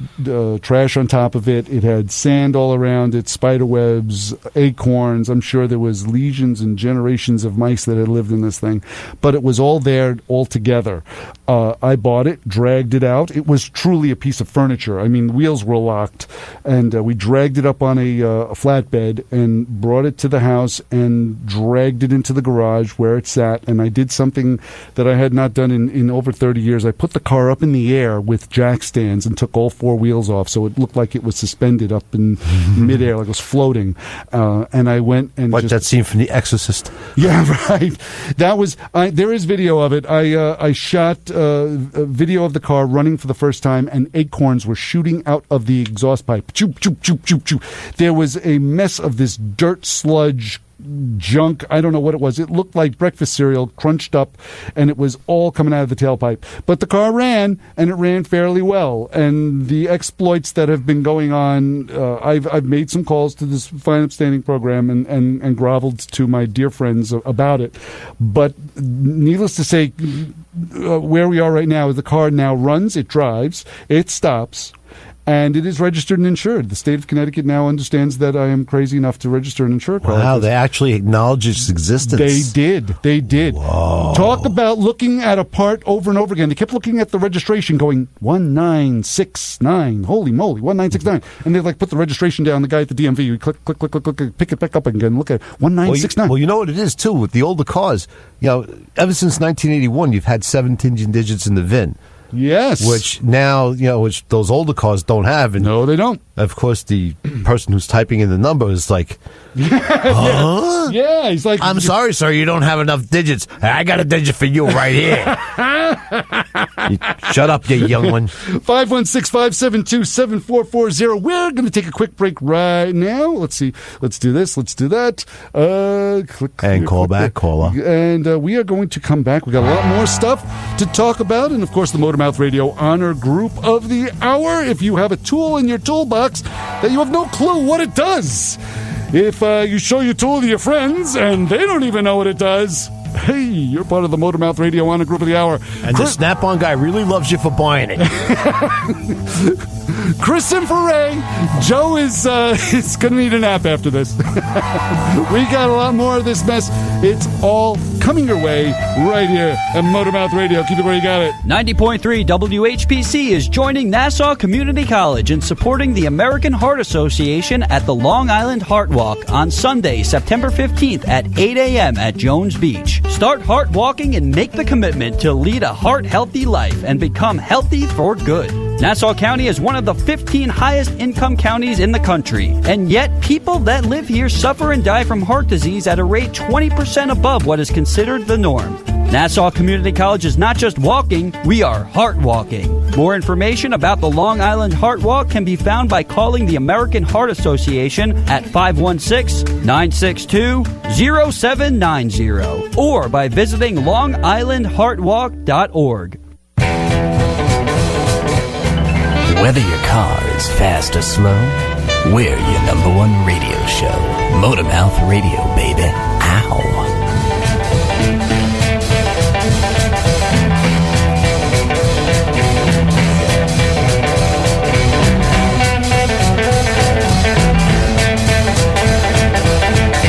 trash on top of it. It had sand all around it, spider webs, acorns. I'm sure there was legions and generations of mice that had lived in this thing. But it was all there, all together. I bought it, dragged it out. It was truly a piece of furniture. I mean, wheels were locked. And we dragged it up on a flatbed and brought it to the house and dragged it into the garage where it sat. And I did something that I had not done in over 30 years. I put the car up in the air with jack stands and took all four wheels off, so it looked like it was suspended up in midair, like it was floating. And I went and like that scene from The Exorcist. Yeah, right. That was. There is video of it. I shot a video of the car running for the first time, and acorns were shooting out of the exhaust pipe. Choop, choop, choop, choop, choop. There was a mess of this dirt sludge junk. I don't know what it was. It looked like breakfast cereal crunched up, and it was all coming out of the tailpipe. But the car ran, and it ran fairly well. And the exploits that have been going on, I've made some calls to this fine upstanding program and groveled to my dear friends about it. But needless to say, where we are right now, the car now runs, it drives, it stops, and it is registered and insured. The state of Connecticut now understands that I am crazy enough to register and insure a car. Wow, they actually acknowledge its existence. They did. Whoa. Talk about looking at a part over and over again. They kept looking at the registration going, 1969. Holy moly, 1969. And they put the registration down. The guy at the DMV, you click, pick it back up again, look at it, 1969. Well, you know what it is, too, with the older cars. Ever since 1981, you've had 17 digits in the VIN. Yes. Which now, which those older cars don't have. And no, they don't. Of course, the person who's typing in the number is like, huh? Yeah, he's like, I'm sorry, sir, you don't have enough digits. I got a digit for you right here. Shut up, you young one. 516-572-7440. We're going to take a quick break right now. Let's see. Let's do this. Let's do that. Click and call back, caller. And we are going to come back. We got a lot more stuff to talk about. And, of course, the Motormouth Radio Honor Group of the Hour. If you have a tool in your toolbox that you have no clue what it does, if you show your tool to your friends and they don't even know what it does, hey, you're part of the Motormouth Radio Honor Group of the Hour. And the Snap-on guy really loves you for buying it. Chris and for Ray, Joe is going to need a nap after this. We got a lot more of this mess. It's all coming your way right here at Motormouth Radio. Keep it where you got it. 90.3 WHPC is joining Nassau Community College in supporting the American Heart Association at the Long Island Heart Walk on Sunday, September 15th at 8 a.m. at Jones Beach. Start heart walking and make the commitment to lead a heart-healthy life and become healthy for good. Nassau County is one of the 15 highest income counties in the country, and yet people that live here suffer and die from heart disease at a rate 20% above what is considered the norm. Nassau Community College is not just walking, we are heart walking. More information about the Long Island Heart Walk can be found by calling the American Heart Association at 516-962-0790 or by visiting longislandheartwalk.org. Whether your car is fast or slow, we're your number one radio show. Motormouth Radio, baby. Ow.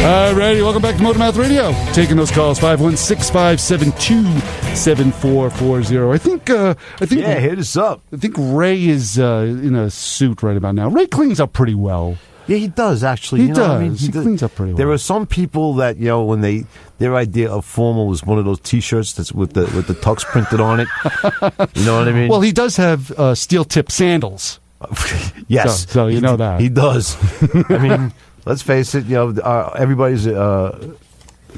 All righty, welcome back to Motormouth Radio. Taking those calls, 516-572-7440. I think. Yeah, hit us up. I think Ray is in a suit right about now. Ray cleans up pretty well. Yeah, he does actually. He does. He cleans up pretty well. There are some people that when their idea of formal is one of those T-shirts that's with the tux printed on it. You know what I mean? Well, he does have steel tip sandals. Yes, so you know that he does. I mean, let's face it. Everybody's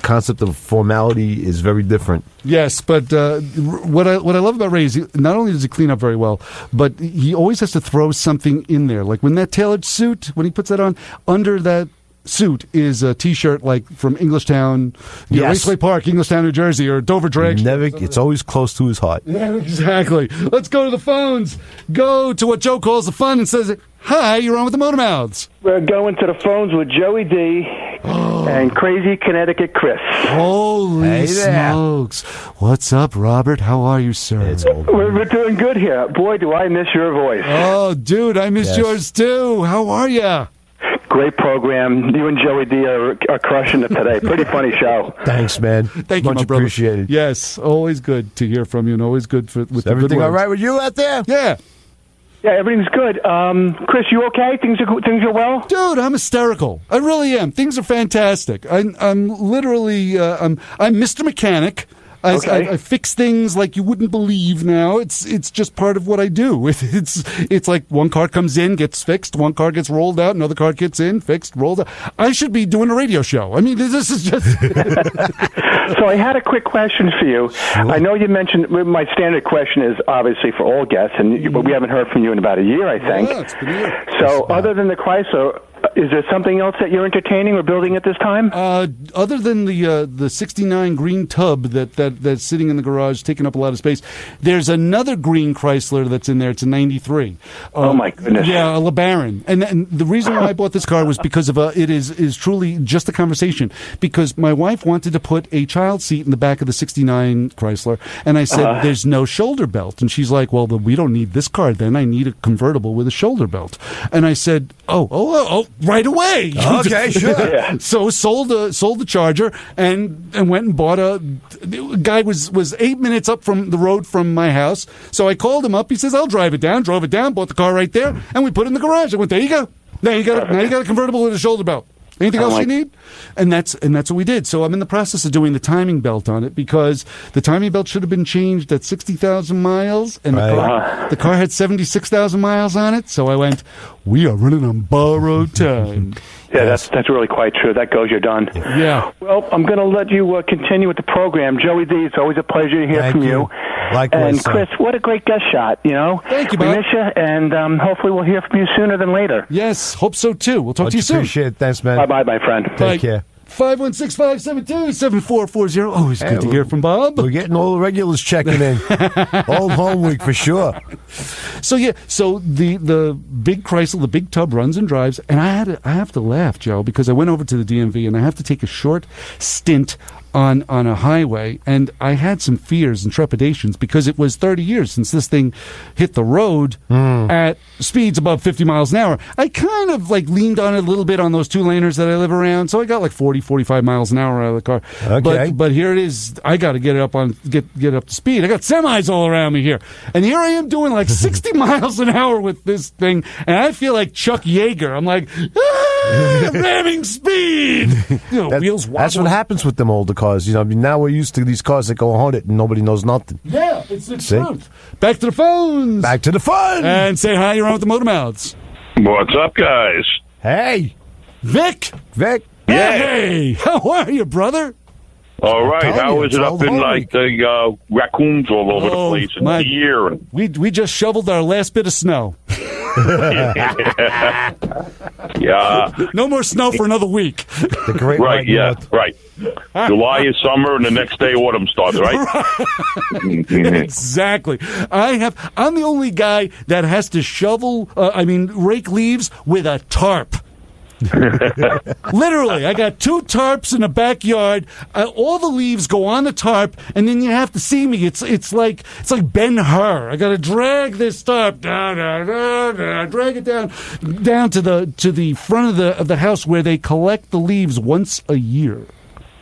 concept of formality is very different. Yes, but what I love about Ray is not only does he clean up very well, but he always has to throw something in there. Like when that tailored suit, when he puts that on, under that suit is a T-shirt like from Englishtown, Raceway Park, Englishtown, New Jersey, or Dover Drag. It's always close to his heart. Yeah, exactly. Let's go to the phones. Go to what Joe calls the fun and says, "Hi, you're on with the Motormouths." We're going to the phones with Joey D and Crazy Connecticut Chris. Holy smokes. What's up, Robert? How are you, sir? We're doing good here. Boy, do I miss your voice. Oh, dude, I missed yours too. How are you? Great program. You and Joey D are crushing it today. Pretty funny show. Thanks, man. Thank you, much my brother. appreciated. Yes, always good to hear from you, and always good with the everything good all words. right with you out there? Yeah. Yeah, everything's good. Chris, you okay? Things are well? Dude, I'm hysterical. I really am. Things are fantastic. I'm literally I'm Mr. Mechanic. I fix things like you wouldn't believe now. It's just part of what I do. It's like one car comes in, gets fixed, one car gets rolled out, another car gets in, fixed, rolled out. I should be doing a radio show. I mean, this is just... So I had a quick question for you. Sure. I know you mentioned, my standard question is obviously for all guests, but we haven't heard from you in about a year, I think. Yeah, it's been a year. So other than the Chrysler, is there something else that you're entertaining or building at this time? Other than the 69 green tub that's sitting in the garage, taking up a lot of space, there's another green Chrysler that's in there. It's a 93. Oh, my goodness. Yeah, a LeBaron. And the reason why I bought this car was because of it is truly just a conversation. Because my wife wanted to put a child seat in the back of the 69 Chrysler, and I said, there's no shoulder belt. And she's like, well, we don't need this car then. I need a convertible with a shoulder belt. And I said, oh, right away. Okay, sure. Yeah. So sold the Charger and went and bought the guy was 8 minutes up from the road from my house. So I called him up. He says, I'll drive it down. Drove it down, bought the car right there, and we put it in the garage. I went, there you go. Now you got a convertible with a shoulder belt. Anything else you need? And that's what we did. So I'm in the process of doing the timing belt on it because the timing belt should have been changed at 60,000 miles, and the car had 76,000 miles on it. So I went, we are running on borrowed time. Yeah, that's really quite true. That goes, you're done. Yeah. Well, I'm going to let you continue with the program. Joey D, it's always a pleasure to hear from you. Likewise, and Chris, what a great guest shot, Thank you, We Bob. miss you, and hopefully we'll hear from you sooner than later. Yes, hope so, too. We'll talk to you soon. Appreciate it. Thanks, man. Bye-bye, my friend. Take care. 516-572-7440. Always good to hear from Bob. We're getting all the regulars checking in. Old home week for sure. So the big Chrysler, the big tub runs and drives, and I have to laugh, Joe, because I went over to the DMV and I have to take a short stint on a highway, and I had some fears and trepidations because it was 30 years since this thing hit the road at speeds above 50 miles an hour. I kind of leaned on it a little bit on those two-laners that I live around, so I got 40, 45 miles an hour out of the car. Okay. But here it is. I got to get it up get up to speed. I got semis all around me here, and here I am doing 60 miles an hour with this thing, and I feel like Chuck Yeager. I'm like, ramming speed. Wheels wobble. That's what happens with them older cars. Now we're used to these cars that go 100 and nobody knows nothing. Yeah, it's the truth. Back to the phones. Back to the fun. And say hi, you're on with the Motormouths. What's up, guys? Hey. Vic. Yeah. Hey, how are you, brother? All right. How is it up in like the raccoons all over the place and deer? And... We just shoveled our last bit of snow. Yeah. No more snow for another week. The great right. Yeah. Right. July is summer, and the next day autumn starts. Right. Exactly. I'm the only guy that has to rake leaves with a tarp. Literally, I got 2 tarps in the backyard. All the leaves go on the tarp, and then you have to see me. It's like Ben-Hur. I got to drag this tarp down, drag it down to the front of the house where they collect the leaves once a year.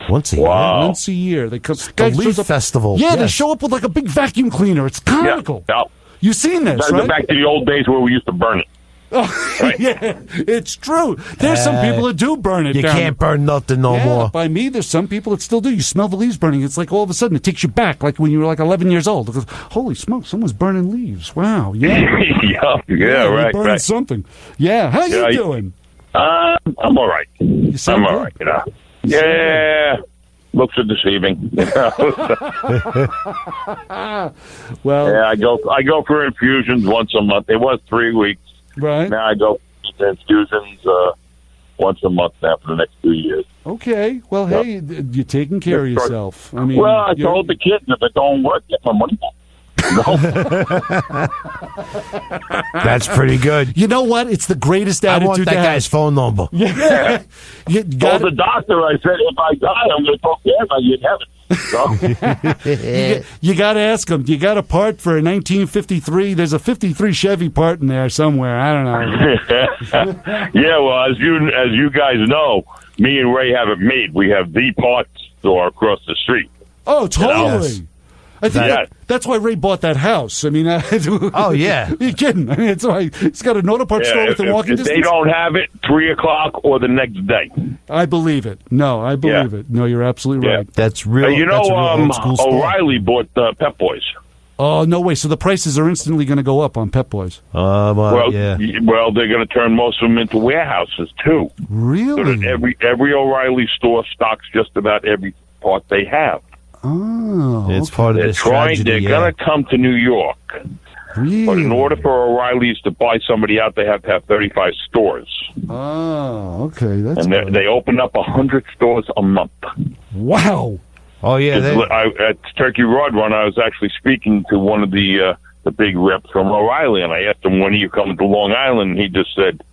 Once a year? Wow. Once a year. They come. The leaf festival. Yeah, yes. They show up with like a big vacuum cleaner. It's comical. Yeah. You've seen this, right? Back to the old days where we used to burn it. Oh, right. Yeah, it's true. There's some people that do burn it down. You can't burn nothing no more. By me, there's some people that still do. You smell the leaves burning. It's like all of a sudden it takes you back, like when you were like 11 years old. Because, holy smoke, someone's burning leaves. Wow, yeah. yeah, right. Burning something. Yeah, how you doing? I'm all right. I'm all right, Yeah. Looks are deceiving. Well, yeah, I go for infusions once a month. It was 3 weeks. Right. Now I go for infusions once a month now for the next 2 years. Okay. Well, hey, you're taking care of yourself. I mean, I told the kids if it don't work, get my money back. That's pretty good. You know what? It's the greatest attitude. I want that guy's phone number. Yeah. Told the doctor, I said, if I die, I'm going to talk to him. I get heaven. So. You got to ask him. You got a part for a 1953? There's a 53 Chevy part in there somewhere. I don't know. Yeah, well, as you guys know, me and Ray have it made. We have the parts store across the street. Oh, totally. Yes. I think that's why Ray bought that house. I mean, oh yeah, you kidding? I mean, it's why he's got an auto parts store within walking distance. If they don't have it, 3:00 or the next day. I believe it. No, I believe it. No, you're absolutely right. That's real. O'Reilly bought Pep Boys. Oh no way! So the prices are instantly going to go up on Pep Boys. Well, they're going to turn most of them into warehouses too. Really? So that every O'Reilly store stocks just about every part they have. Oh, it's part of the strategy. They're going to come to New York. Really? But in order for O'Reilly's to buy somebody out, they have to have 35 stores. Oh, okay. They open up 100 stores a month. Wow. Oh, yeah. At Turkey Road Run, I was actually speaking to one of the big reps from O'Reilly, and I asked him, when are you coming to Long Island? And he just said,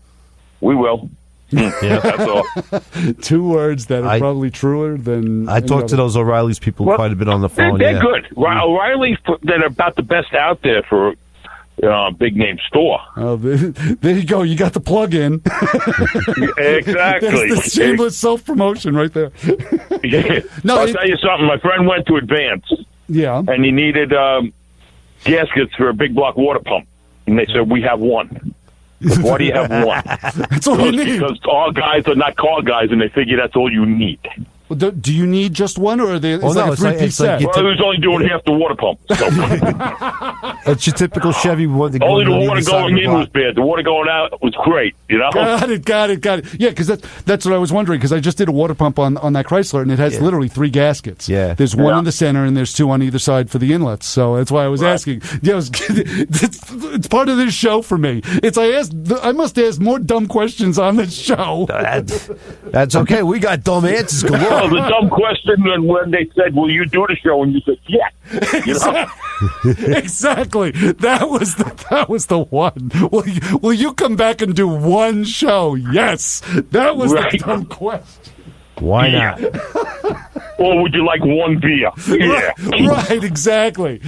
we will. Yeah, that's all. 2 words that are probably truer than. I talked to those O'Reilly's people quite a bit on the phone. They're good. O'Reilly's they're about the best out there for a big name store. Oh, there you go. You got the plug in. Exactly. That's the shameless self promotion right there. No, I'll tell you something. My friend went to Advance. Yeah. And he needed gaskets for a big block water pump, and they said we have one. Why do you have one? That's all you need. Because all guys are not car guys, and they figure that's all you need. Well, do you need just one, or are they? It's like a 3-piece set? Well, he was only doing half the water pump. So. It's your typical Chevy one. Only the water going in was bad. The water going out was great. You know. Got it. Yeah, because that's what I was wondering. Because I just did a water pump on that Chrysler, and it has literally 3 gaskets. Yeah. There's one in the center, and there's 2 on either side for the inlets. So that's why I was asking. Yeah, it's part of this show for me. I must ask more dumb questions on this show. That's okay. We got dumb answers galore. Well, the dumb question when they said, "Will you do the show?" and you said, "Yeah," you know? Exactly. That was the one. Will you come back and do one show? Yes. That was the dumb question. Why not? Or would you like one beer? Yeah. Right, exactly.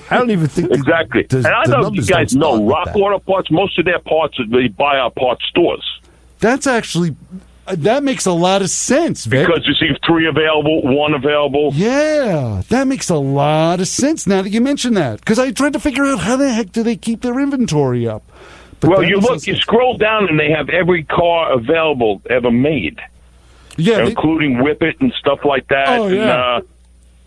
I don't even think exactly. And I know you guys know Rock Auto Parts. Most of their parts they buy our parts stores. That's actually. That makes a lot of sense, Vic. Because you see 3 available, 1 available. Yeah, that makes a lot of sense now that you mention that. Because I tried to figure out how the heck do they keep their inventory up. But well, you scroll down and they have every car available ever made. Yeah, including Whippet and stuff like that. Oh, yeah. And,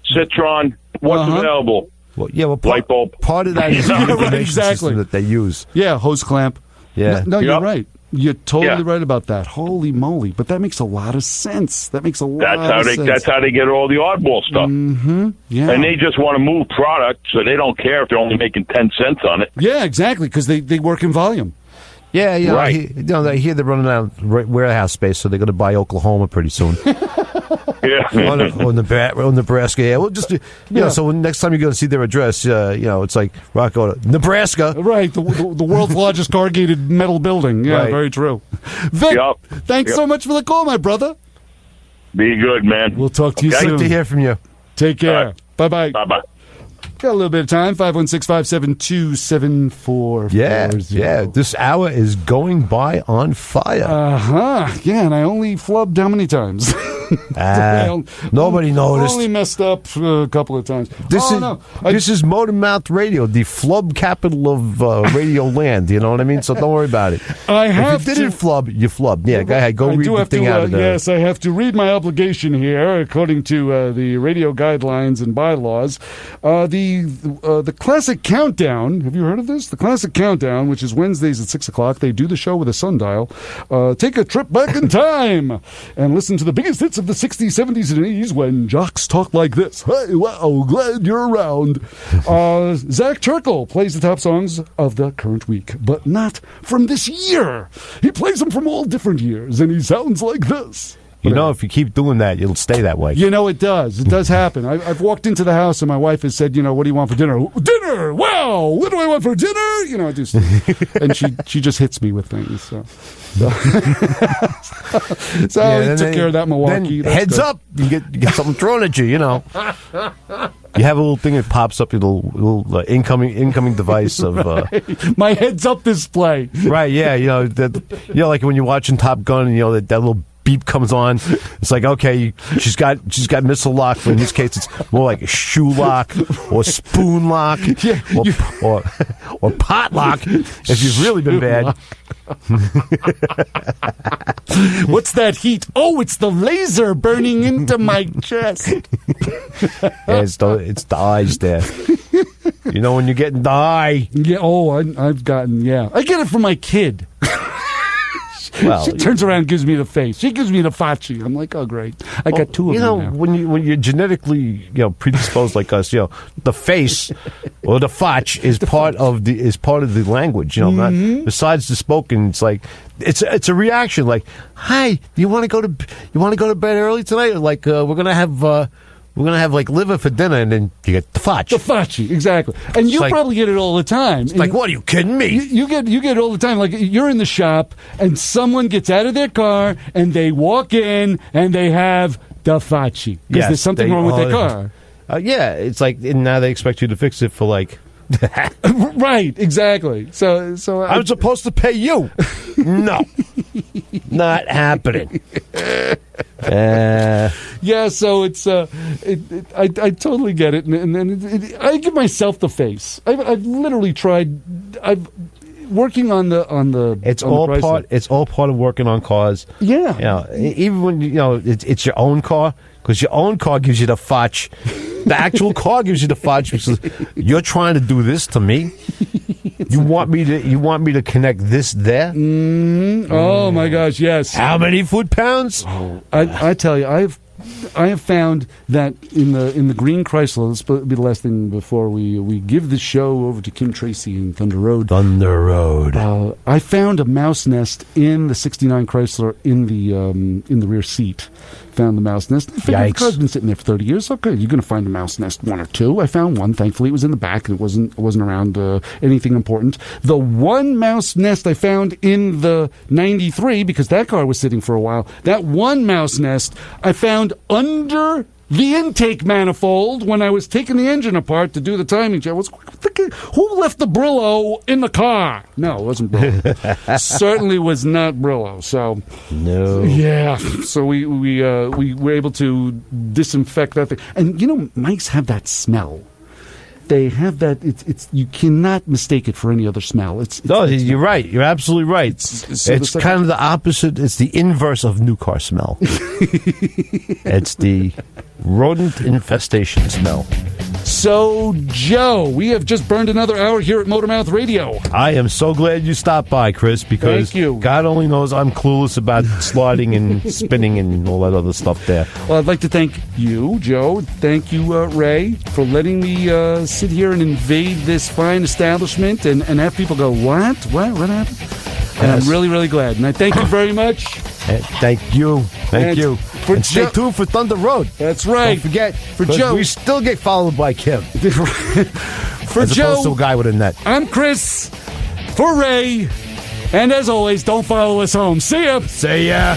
Citron, what's available? Well, light bulb. Part of that is the information system that they use. Yeah, hose clamp. Yeah. No, you're right. You're totally right about that. Holy moly! But that makes a lot of sense. That's how they get all the oddball stuff. Mm-hmm. Yeah. And they just want to move product, so they don't care if they're only making 10 cents on it. Yeah, exactly, because they work in volume. Yeah, right. I hear they're running out of warehouse space, so they're going to buy Oklahoma pretty soon. Yeah. or Nebraska. Yeah, well, just so when next time you go to see their address, it's like Rocco, Nebraska. Right, the world's largest corrugated metal building. Yeah, right. Very true. Vic, thanks so much for the call, my brother. Be good, man. We'll talk to you soon. Good to hear from you. Take care. Bye-bye. Bye-bye. Got a little bit of time. 516-572-7440. Yeah. This hour is going by on fire. Yeah, and I only flubbed how many times? Nobody noticed. Only messed up a couple of times. This is Motor Mouth Radio, the flub capital of radio land. You know what I mean? So don't worry about it. If you didn't flub, you flubbed. Yeah, go ahead. Go read the thing out of there. Yes, I have to read my obligation here, according to the radio guidelines and bylaws. The Classic Countdown, have you heard of this? The Classic Countdown, which is Wednesdays at 6 o'clock. They do the show with a sundial. Take a trip back in time and listen to the biggest hits of the 60s, 70s, and 80s when jocks talk like this. Hey, wow, glad you're around. Zach Turkle plays the top songs of the current week, but not from this year. He plays them from all different years, and he sounds like this. If you keep doing that, it'll stay that way. It does. It does happen. I've walked into the house and my wife has said, what do you want for dinner? Dinner! Wow! What do I want for dinner? I do stuff. And she just hits me with things. So he took care of that Milwaukee. Then heads up, you get something thrown at you, You have a little thing that pops up, your little incoming device of my heads up display. Right? Yeah. Like when you're watching Top Gun, and that little beep comes on. It's like, okay, she's got missile lock, but in this case it's more like a shoe lock or spoon lock or pot lock if you've really been bad. What's that heat? Oh, it's the laser burning into my chest. It's the eyes there. When you're getting the eye. Yeah. Oh, I've gotten. Yeah, I get it from my kid. Well, she turns around and gives me the face. She gives me the facci. I'm like, oh, great. I got two of them now. When you're genetically predisposed like us, the face or the fach is part of the language. Not, besides the spoken, it's like it's a reaction. Like, hi, you want to go to bed early tonight? Like, we're gonna have like liver for dinner, and then you get the fach. The facci, exactly. And you probably get it all the time. It's like, what, are you kidding me? You get it all the time. Like, you're in the shop, and someone gets out of their car, and they walk in, and they have the facci. Because there's something wrong with their car. Yeah, it's like, and now they expect you to fix it for like... Right, exactly. So I'm supposed to pay you. No. Not happening. Yeah, so it's I totally get it, and I give myself the face. I've literally tried. Working on the. It's all part. It's all part of working on cars. Yeah. Even when it's your own car, because your own car gives you the fach. The actual car gives you the fudge because you're trying to do this to me. You want me to connect this there? Oh my gosh, yes. How many foot-pounds? I tell you, I have found that in the green Chrysler. This will be the last thing before we give the show over to Kim Tracy in Thunder Road. I found a mouse nest in the '69 Chrysler in the rear seat. Found the mouse nest. The car's been sitting there for 30 years. Okay, you're going to find a mouse nest, one or two. I found one. Thankfully, it was in the back. It wasn't around anything important. The one mouse nest I found in the '93, because that car was sitting for a while. That one mouse nest I found under the intake manifold when I was taking the engine apart to do the timing check. I was thinking, who left the Brillo in the car? No, it wasn't Brillo. Certainly was not Brillo. So no. Yeah. So we were able to disinfect that thing. And mice have that smell. They have that. It's you cannot mistake it for any other smell. You're right. You're absolutely right. It's kind of the opposite. It's the inverse of new car smell. It's the rodent infestation smell. So, Joe, we have just burned another hour here at Motormouth Radio. I am so glad you stopped by, Chris, because Thank you. God only knows I'm clueless about sliding and spinning and all that other stuff there. Well, I'd like to thank you, Joe. Thank you, Ray, for letting me sit here and invade this fine establishment and have people go, what? What happened? And I'm really, really glad. And I thank you very much. Thank you. Thank you. And stay tuned for Thunder Road. That's right. Don't forget. For Joe. We still get followed by Kim. For as Joe. opposed to a guy with a net. I'm Chris. For Ray. And as always, don't follow us home. See ya. See ya.